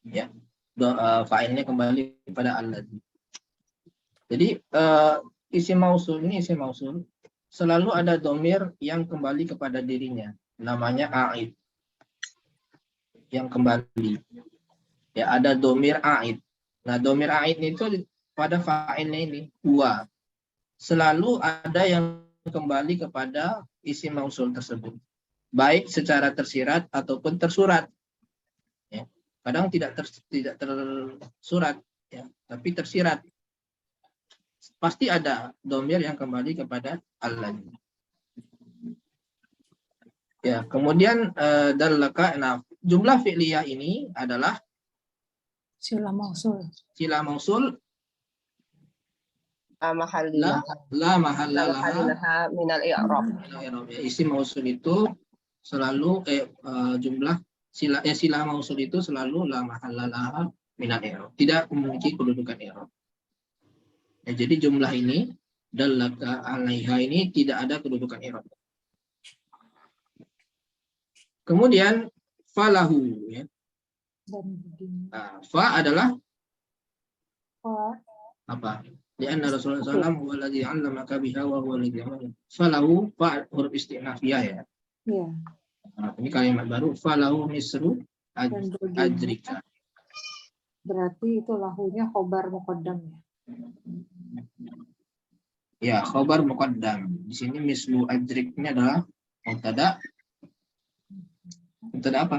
Ya. Fa'ilnya kembali kepada allazi. Jadi isim mausul ini isim mausul selalu ada domir yang kembali kepada dirinya, namanya a'id, yang kembali. Ya, ada domir a'id. Nah, domir a'id itu pada fa'ilnya ini huwa. Selalu ada yang kembali kepada isim mausul tersebut, baik secara tersirat ataupun tersurat. Ya. Kadang tidak tersurat, ya, tapi tersirat. Pasti ada domir yang kembali kepada Allah. Ya, kemudian dallaka, nah, jumlah fi'liyah ini adalah Sila mausul. sila mausul La mahalla la mahalla laha laha minal i'rab. Ya, isim mausul itu selalu jumlah sila mausul itu selalu la mahalla laha minal i'rab, tidak memiliki kedudukan i'rab. Ya, jadi jumlah ini dallaka 'alaiha ini tidak ada kedudukan i'rab. Kemudian falahu, ya. Dan begini. Nah, fa adalah Fa, apa? Lianna Rasulullah SAW huwa alladhi 'allamaka biha wa huwa alladhi 'allamaka. Falahu, fa huruf istinafiyah, ya. ya. Nah, ini kalimat baru, falahu misru Dan begini. ajrika. Berarti itu lahunya khobar muqaddam ya. Ya, khobar muqaddam. Di sini mislu ajriknya adalah mubtada. Mubtada apa?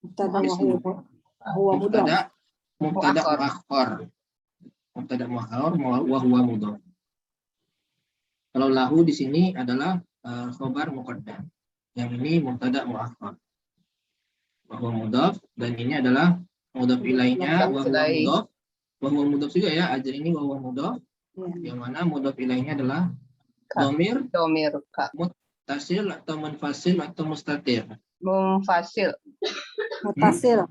Mubtada Mislu. huwa mudhaf. Mubtada muakhar. Mubtada muakhar wa huwa mudhaf. Kalau lahu di sini adalah khobar muqaddam. Yang ini mubtada muakhar. Wa huwa mudhaf, dan ini adalah mudhaf ilainya wa huwa mudhaf. Wa huwa mudhaf juga, ya, ajr ini wa huwa mudhaf. Ya. Yang mana mudhaf ilainya adalah Ka. domir Domir ka. tasil atau munfasil atau mustatir. Mumfasil. Mutasil.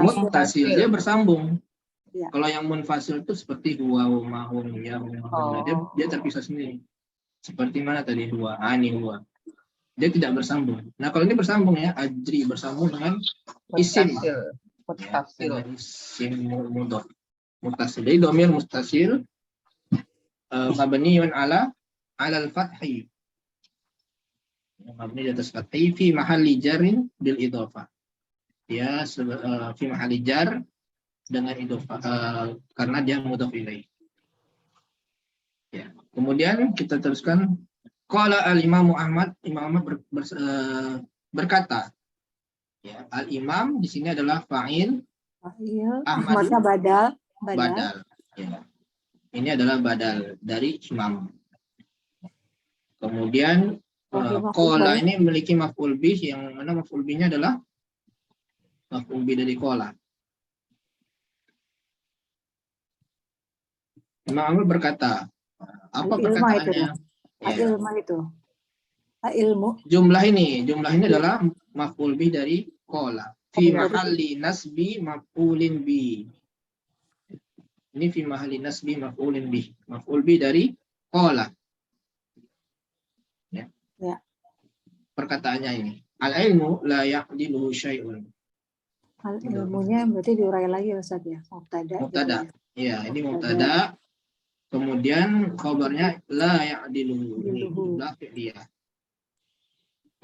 Muttasil, dia bersambung. Ya. Kalau yang munfasil itu seperti huwa, ma, hum, ya, Oh. dia terpisah sendiri. Seperti mana tadi huwa, ani huwa. Dia tidak bersambung. Nah, kalau ini bersambung, ya, ajri bersambung dengan isim. Mutasil. Ya, Mutasil. dengan isim mudhaf. Muttasil. Jadi domir mustasil mabniun ala al-fathi. Mabni di atas fathi fi mahalli jarrin bil idhofah. Ya, fi mahalli jar dengan idhofah karena dia mudhaf ilaih. Ya. Kemudian kita teruskan, qala al-Imam Ahmad, Imam Ahmad berkata, ya, al-imam di sini adalah fa'il, Ahmad Ahmadnya badal. badal. Ya. Ini adalah badal dari imam. Kemudian qala ini memiliki maf'ul bih, yang mana maf'ul bihnya adalah maf'ul bih dari qala. Imam Ahmad berkata, apa perkataannya? Ya. Ilmu itu. Ilmu. Jumlah ini adalah maf'ul bih dari qala. Fi mahalli nasbi maf'ulin bih. Ini fi mahalli nasbi maf'ulin bih. Maf'ul bih dari qala. Ya. Ya. Perkataannya ini. Al-ilmu la ya'diluhu syai'un. Ilmunya berarti diurai lagi Ustaz ya. Mubtada. Mubtada. Gitu ya. Ya, ini mubtada. Kemudian khabarnya la ya'diluhu. Ini jumlah fi'liyah.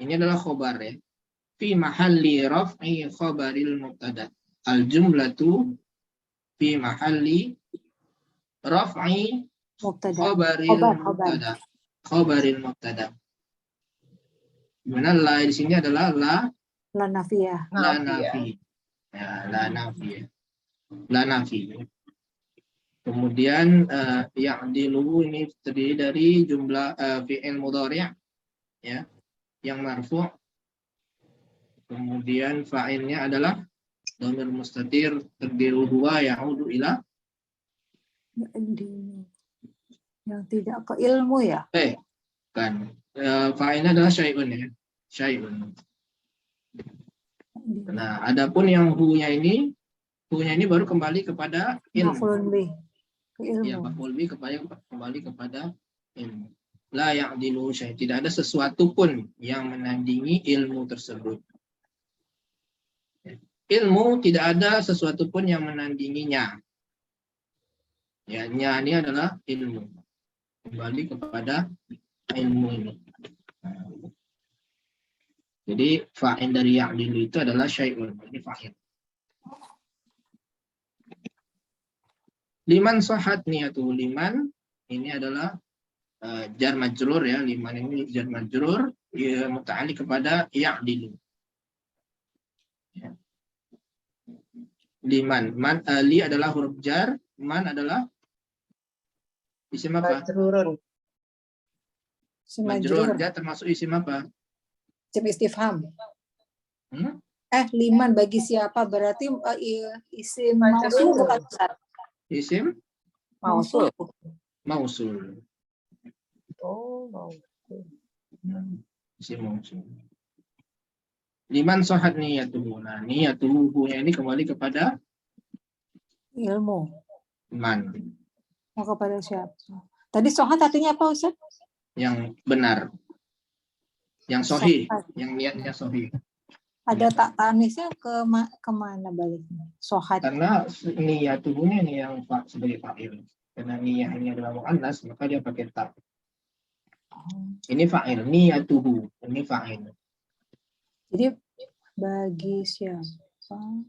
Ini adalah khobar, ya. Fi mahalli raf'i khabaril mubtada. Al-jumlatu fi mahalli raf'i khabaril mubtada. Khabaril mubtada. Mana la di sini adalah la nafiyah. la nafi. Ya, la nafi. La nafi. Kemudian ya'diluhu ini terdiri dari jumlah fi'il mudhari', ya, yang marfu'. Kemudian fa'ilnya adalah dhamir mustatir taqdiruhu huwa ya'udu ila Yang tidak ke ilmu ya. kan. Fa'ilnya adalah syai'un, ya. Syai'un. Nah, adapun yang hu-nya ini baru kembali kepada ilmu. Maf'ulun bih. Ke ilmu. Ya, maf'ul bih kembali kepada ilmu. La ya'dilu syai', tidak ada sesuatu pun yang menandingi ilmu tersebut. Ilmu tidak ada sesuatu pun yang menandinginya. Ya, nya ini adalah ilmu. Kembali kepada ilmu ini. Nah, jadi fa'il dari ya'dilu itu adalah syai'un. Ini fa'il. Liman sohat niyatuhu. Liman ini adalah jar majrur ya. Liman ini jar majrur ya, muta'alliq kepada ya'dilu. Ya. Liman. Li adalah huruf jar. Man adalah isim apa? Majrurun. Isim Majrur. majrur, Dia termasuk isim apa? isim istifham. Hmm? Liman bagi siapa berarti isim mausul Majrur. bukan Ustaz? Isim Mausul. mausul. Oh, mausul. Isim mausul. Liman sohat niyatuhu. Nah, niyatuhu ini kembali kepada Ilmu. man. Mau kepada siapa? Tadi sohat artinya apa Ustaz? Yang benar. Yang sohih. Sohat. Yang niatnya sohih. Ada tak tanisnya kemana baliknya? Sohat. Karena niyatuhunya ini yang sebagai fa'il. Karena niyah ini adalah mu'annas, maka dia pakai tak. Ini fa'il. Niyatuhu. Ini fa'il. Jadi bagi siapa?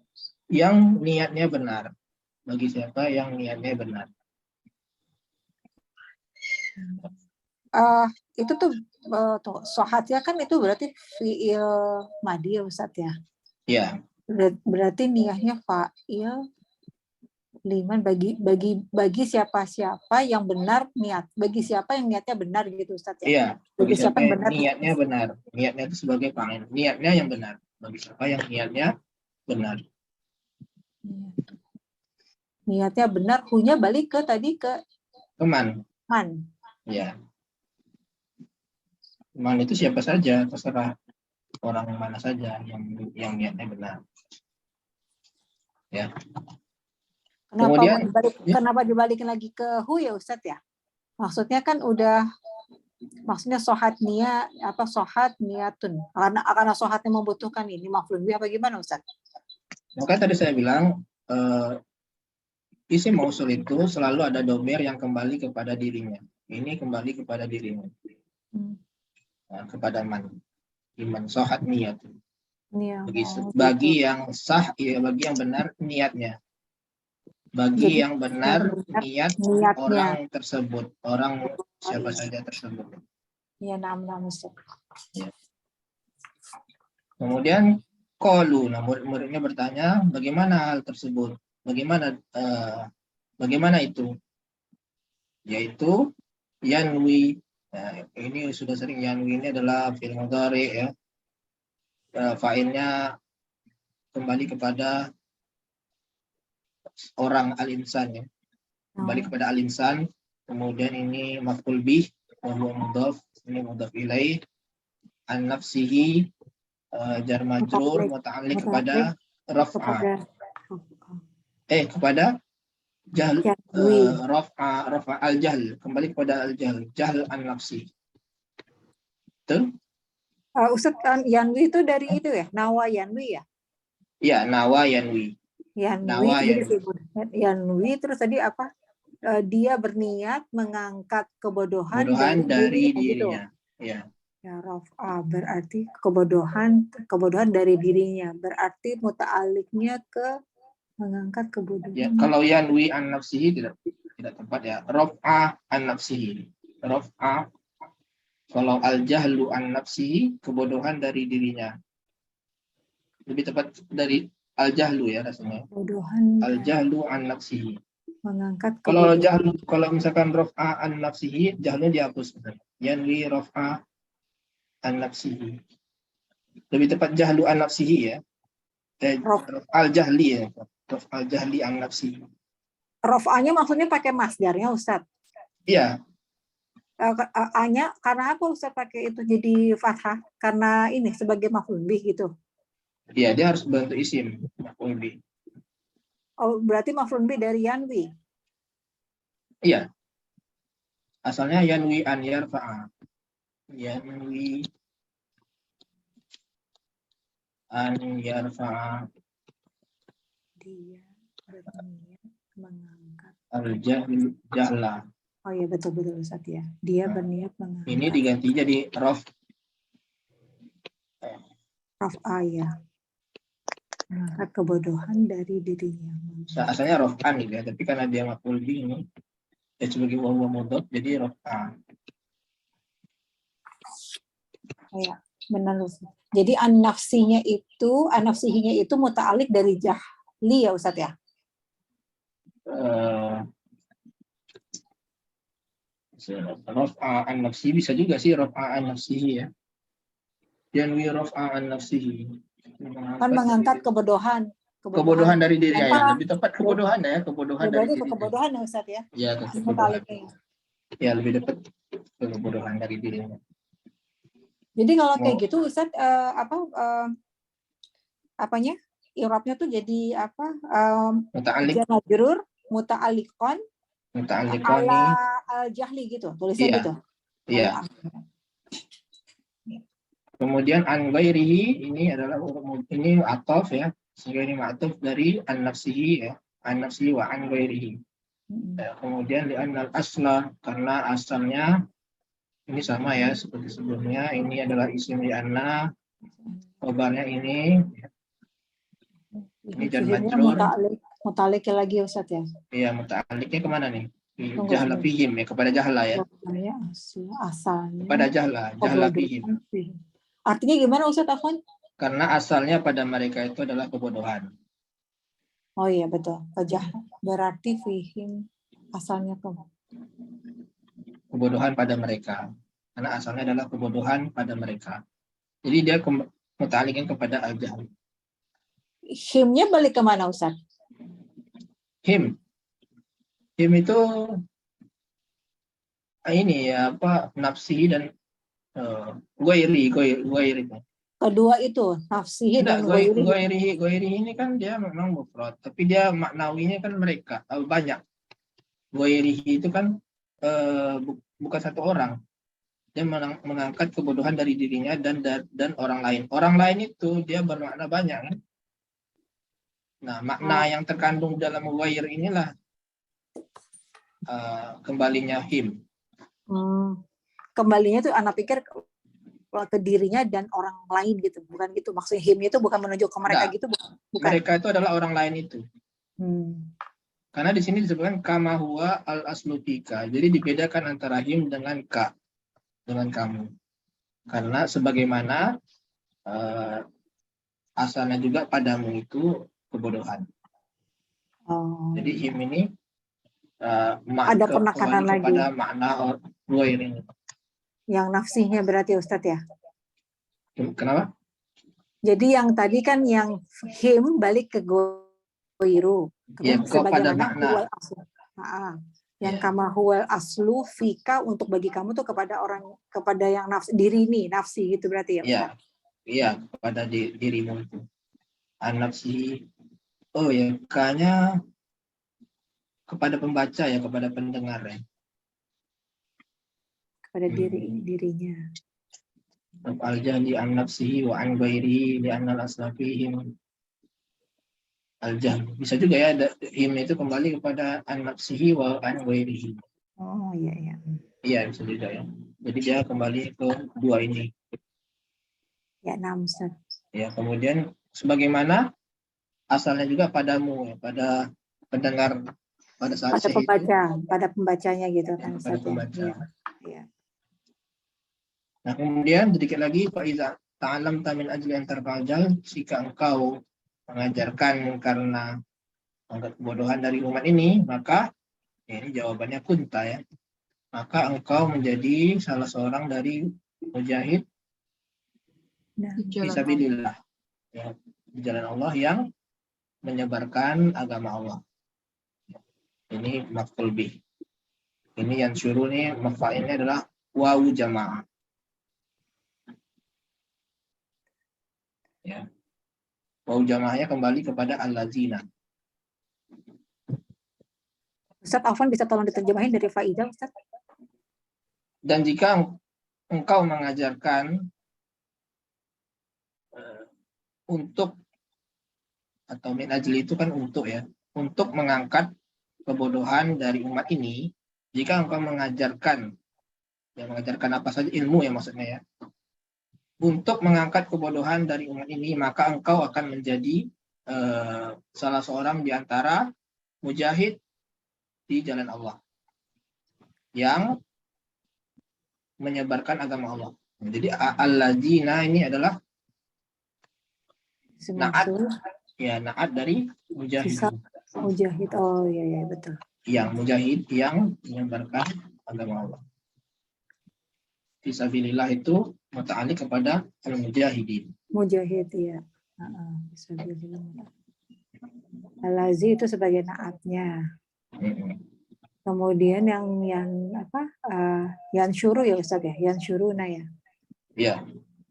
Yang niatnya benar. Bagi siapa yang niatnya benar. Itu tuh sohatnya kan itu berarti fi'il madi ya Ustaz ya. Ya. Berarti niatnya fa'il liman bagi siapa yang benar niat. Bagi siapa yang niatnya benar gitu Ustaz ya. Iya. Bagi siapa yang yang niatnya benar. Niatnya itu sebagai fa'il. Niatnya yang benar. Bagi siapa yang niatnya benar. Niatnya benar, hunya balik ke tadi ke Teman. man. Ya. Man itu siapa saja, terserah orang mana saja yang niatnya benar. Ya. Kemudian, Kenapa dibalikin lagi ke hu ya Ustaz ya? Maksudnya kan maksudnya sohat niat sohat niatun. Karena sohatnya membutuhkan ini maf'ul bih apa gimana Ustaz? maka tadi saya bilang isim mausul itu selalu ada domir yang kembali kepada dirinya. Ini kembali kepada dirinya. Nah, kepada man. Iman sohat niat. Bagi yang sah, ya, bagi yang benar niatnya. Bagi Jadi, yang benar niatnya. Orang tersebut. Orang siapa saja tersebut. Ya, nama Ustaz. Ya. Kemudian qalu, nah murid-muridnya bertanya, bagaimana hal tersebut? Bagaimana itu? Yaitu yanwi. Nah, ini sudah sering, yanwi ini adalah fi'il mudhari ya. Fa'ilnya kembali kepada orang al-insan ya. Kembali kepada al-insan. Kemudian ini maf'ul bih, wa huwa mudhaf, ini mudhaf ilaih. An nafsihi jar majrur muta'alliq kepada raf'a. Kepada jahl, raf'a al-jahl, kembali kepada al-jahl, jahl an-nafsi. Betul? Ustaz, yanwi itu dari itu ya, nawa yanwi ya? Iya, nawa yanwi. Yanwi terus tadi apa? Dia berniat mengangkat kebodohan dari dirinya. Ya. Ya, raf'a berarti kebodohan dari dirinya. Berarti muta'aliknya ke mengangkat kebodohan. Ya, kalau yanwi an nafsihi tidak tepat ya. Raf'a an nafsihi. Raf'a. Kalau al-jahlu an nafsihi, kebodohan dari dirinya. Lebih tepat dari al-jahlu ya rasanya. Al-jahlu an nafsihi. Mengangkat kebodohan. Kalau misalkan raf'a an nafsihi, jahlunya dihapus. Yanwi raf'a an nafsihi. Lebih tepat jahlu an nafsihi ya. Al-jahli ya. Al-jahli an nafsihi. Raf'anya maksudnya pakai masdarnya Ustaz? Iya. A-nya karena apa Ustaz pakai itu jadi fathah? Karena ini sebagai maf'ul bih gitu. Iya, dia harus bentuk isim maf'ul bih. Oh, berarti maf'ul bih dari yanwi. Iya. Asalnya yanwi an yarfa'a. Yanwi an yarfa'a. Dia berniat mengangkat. Jahla. Oh iya betul Ustaz ya. Dia Nah, berniat mengangkat. Ini diganti jadi Raf'a ya. Mengangkat kebodohan dari dirinya. asalnya rof'an gitu ya, tapi karena dia maf'ul bih ini ya sebagai wawu mudhaf jadi rof'a. Oh ya, benar Ustaz. Jadi an-nafsihinya itu muta'alliq dari jahli ya Ustaz ya. Rof'a an nafsi bisa juga sih rof'a an nafsihi ya. Yanwi rof'a an nafsihi. Kan mengangkat kebodohan dari dirinya ya. Apa? Lebih tepat kebodohan ya, kebodohan Ya, dari berarti ke dirinya. kebodohan ya Ustaz ya. Ya, ke kebodohan. Muta'alliqnya ya. Ya, lebih tepat ke kebodohan dari dirinya. Jadi kalau kayak gitu Ustaz apanya? I'rabnya tuh jadi apa? Muta'alliq, Jar majrur muta'alliqan muta'alliqani. ala al-jahli gitu, tulisnya Iya. gitu. Iya. Kemudian an ghairihi ini adalah ini ataf ya. Sehingga ini ma'tuf dari an nafsihi ya. An nafsihi wa an ghairihi. Ya, kemudian di an asla karena asalnya ini sama ya seperti sebelumnya. Ini adalah isim li anna. Khobarnya ini jar majrur. Muta'alliq lagi Ustaz ya. Iya, muta'alliqnya kemana nih? Tunggu, Jahla fihim ya, kepada jahla ya. Asalnya Kepada jahla fihim. Artinya gimana Ustaz Afwan? Karena asalnya pada mereka itu adalah kebodohan. Oh iya betul. Berarti fihim asalnya Kebodohan pada mereka. Karena asalnya adalah kebodohan pada mereka. Jadi dia muta'alliqnya kepada al-jahl. Himnya balik ke mana Ustaz? Him itu ini ya apa nafsi dan ghairi. Kedua itu nafsihi dan ghairihi ini kan dia memang mufrad, tapi dia maknawinya kan mereka banyak. Ghairihi itu kan bukan satu orang. Dia mengangkat kebodohan dari dirinya dan orang lain. Orang lain itu dia bermakna banyak kan? Nah, makna yang terkandung dalam ghair inilah kembalinya him. Kembalinya tuh anak pikir ke dirinya dan orang lain gitu, bukan gitu maksudnya him itu bukan menunjuk ke mereka. Gitu bukan. Mereka itu adalah orang lain itu. Karena di sini disebutkan kama huwa al aslu fika. Jadi dibedakan antara him dengan ka, dengan kamu. Karena sebagaimana asalnya juga padamu itu kebodohan. Jadi him ini ada penekanan lagi pada makna ghair ini. Yang nafsinya berarti Ustadz ya? Kenapa? Jadi yang tadi kan yang him balik ke ghairu. Ya, kepada makna. Yang kama huwal aslu fika untuk bagi kamu tuh kepada yang diri ini, nafsi gitu berarti ya? Iya. Iya, kepada dirimu itu. Nafsi. Oh ya, kayaknya kepada pembaca ya, kepada pendengar ya. Kepada dirinya. Al-jahli an nafsihi wa an ghairihi li anna al-aslafihim al-jahl. Bisa juga ya him itu kembali kepada an nafsihi wa an ghairihi. Oh iya iya. Iya, bisa juga ya. Jadi dia kembali ke dua ini. Ya, Ustaz. Ya, kemudian sebagaimana asalnya juga padamu ya, pada pendengar pada saat pada pembaca, pada pembacanya gitu kan pada pembaca. Ya. Nah, kemudian sedikit lagi faiza ta'alam min ajli an tarfa'al, jika engkau mengajarkan karena anggap kebodohan dari umat ini, maka ya ini jawabannya kunta ya. Maka engkau menjadi salah seorang dari mujahid fisabilillah ya, di jalan Allah yang menyebarkan agama Allah. Ini maf'ul bih. Ini yang syuruh nih maf'ilnya adalah wawu jamaah. Ya. Wawu jamaahnya kembali kepada allazina. Ustaz Afwan bisa tolong diterjemahin dari Faidah Ustaz? Dan jika engkau mengajarkan untuk atau min ajli itu kan untuk ya, untuk mengangkat kebodohan dari umat ini, jika engkau mengajarkan, ya mengajarkan apa saja ilmu ya maksudnya ya, untuk mengangkat kebodohan dari umat ini, maka engkau akan menjadi salah seorang di antara mujahid di jalan Allah yang menyebarkan agama Allah. Jadi alladzina ini adalah naat, Semasuk ya naat dari sisa mujahidin. mujahid. Oh iya ya betul. Yang mujahid yang menyebarkan agama Allah. Fisabilillah itu muta'alliq kepada al-mujahidin. Mujahid ya. Al-lazi itu sebagai naatnya. Kemudian yang apa? Yang syuru ya Ustaz ya, yang syuruna ya. Ya,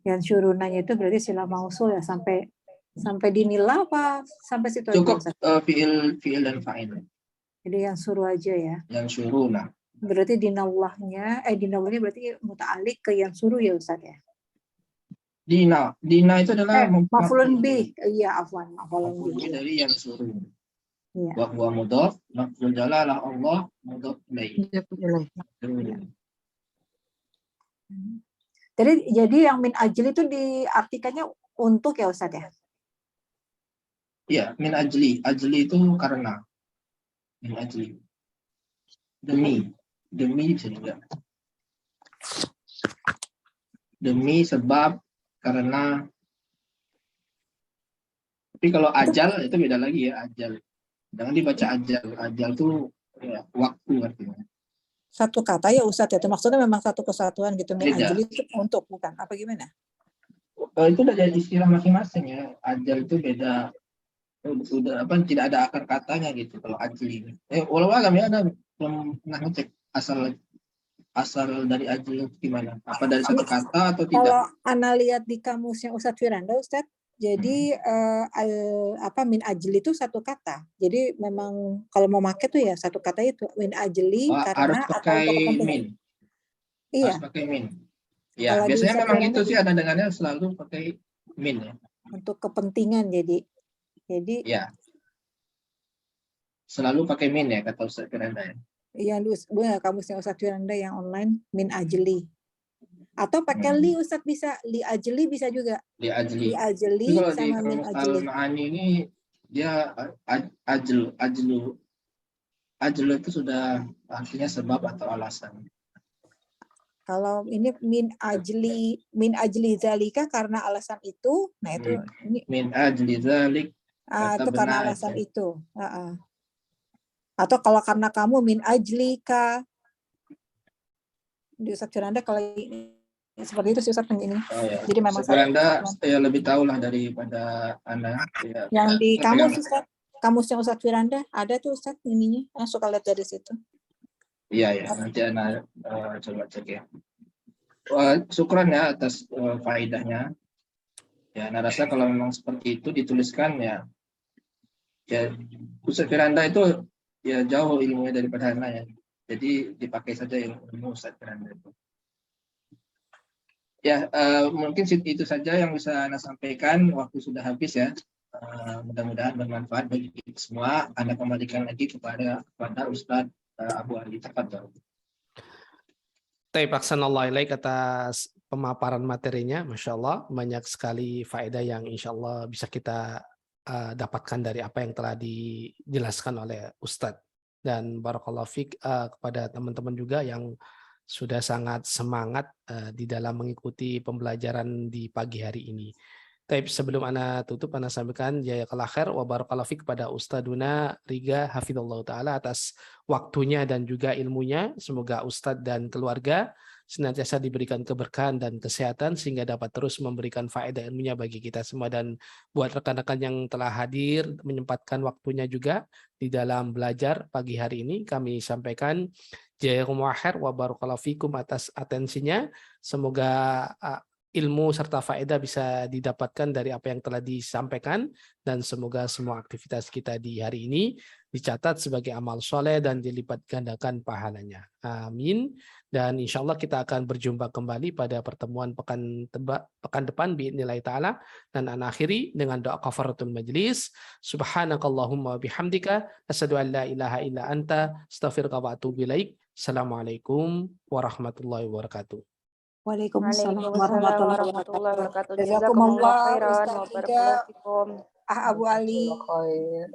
Yang syurunanya itu berarti sila mausul ya sampai dinilai apa sampai situ aja cukup Ustaz. fiil dan fa'il. Jadi yang suruh aja ya. Yang syuruna. Berarti dinallahnya berarti muta'alliq ke yang suruh ya Ustaz ya. Dina itu adalah Maf'ulun bih. Iya, afwan, maf'ulun maf'ul bih. dari yang suruh. Iya. Wa huwa mudhaf, maf'ul jalalah Allah mudhaf ilaih. Jadi yang min ajli itu diartikannya untuk ya Ustaz ya. Iya, min ajli. Ajli itu karena. Min ajli. Demi bisa juga. Demi, sebab, karena. Tapi kalau ajal itu beda lagi ya, ajal. Jangan dibaca ajal. Ajal itu ya, waktu artinya. Satu kata ya Ustaz ya. Itu maksudnya memang satu kesatuan gitu. Min Beda. ajli itu untuk bukan apa gimana? Itu udah jadi istilah masing-masing ya. Ajal itu beda. Sudah apa tidak ada akar katanya gitu kalau ajli. Walau alam ya ada belum pernah ngecek asal dari ajli itu gimana? Apa dari satu kata atau tidak? Kalau Ana lihat di kamusnya Ustadz Firanda, Ustadz, jadi min ajli itu satu kata. Jadi memang kalau mau pakai tuh ya satu kata itu min ajli Harus karena pakai atau untuk kepentingan. min. Iya. Harus pakai min. Ya, Kalau biasanya memang Firanda, itu sih ada dengannya selalu pakai min ya. untuk kepentingan jadi Ya. Selalu pakai min ya kata Ustaz Firanda ya. yang kamusnya Ustadz Firanda yang online min ajli. Atau pakai li Ustadz bisa, li ajli bisa juga. Li ajli. Li ajli Kalau sama di min ajli. Al-Ma'ani ini dia ajlu itu sudah artinya sebab atau alasan. Kalau ini min ajli zalika karena alasan itu, nah itu ini Min ajli zalik itu karena alasan itu. Atau kalau karena kamu min ajlika. Di Ustadz Firanda kalau seperti itu sih Ustadz ini. Oh, ya. Jadi memang Firanda ya lebih tahu lah daripada Anda. Ya, yang di kamus Ustadz, kamusnya Ustadz Firanda ada tuh Ustadz ininya. Suka lihat dari situ. Iya, nanti Anda coba cek ya. Syukran ya atas faedahnya. Ya, Anda rasa kalau memang seperti itu dituliskan ya Ustadz Firanda itu ya jauh ilmunya daripada Anda ya. Jadi dipakai saja ilmu Ustadz Firanda itu. Ya, mungkin itu saja yang bisa Anda sampaikan. Waktu sudah habis ya. Mudah-mudahan bermanfaat bagi kita semua. Anda kembalikan lagi kepada Ustadz Abu Ali. Tafadhol. Ahsanallahu ilaik atas pemaparan materinya, Masya Allah, banyak sekali faedah yang insya Allah bisa kita dapatkan dari apa yang telah dijelaskan oleh Ustadz. Dan barakallahu fiik kepada teman-teman juga yang sudah sangat semangat di dalam mengikuti pembelajaran di pagi hari ini. Tapi sebelum Ana tutup, Ana sampaikan jazakallahu khair wa barakallahu fiik kepada Ustaduna Riga hafizallahu taala atas waktunya dan juga ilmunya. Semoga Ustadz dan keluarga senantiasa diberikan keberkahan dan kesehatan sehingga dapat terus memberikan faedah ilmunya bagi kita semua. Dan buat rekan-rekan yang telah hadir menyempatkan waktunya juga di dalam belajar pagi hari ini, kami sampaikan jazakumullahu khair wa barakallahu fikum atas atensinya. Semoga ilmu serta faedah bisa didapatkan dari apa yang telah disampaikan, dan semoga semua aktivitas kita di hari ini dicatat sebagai amal soleh dan dilipat gandakan pahalanya. Amin. Dan insya Allah kita akan berjumpa kembali pada pertemuan pekan depan biidznillah ta'ala. Dan ana akhiri dengan doa kafaratul majlis. Subhanakallahumma bihamdika asyhadu an la ilaha illa anta astaghfiruka wa atubu ilaik. Assalamualaikum warahmatullahi wabarakatuh. Waalaikumsalam Waalaikumsalam warahmatullahi warahmatullahi wabarakatuh. wabarakatuh. Jazakumullah Jazakumullah khairan Ustaz wa Ida, barakallahu fikum. Abu Ali. Khair.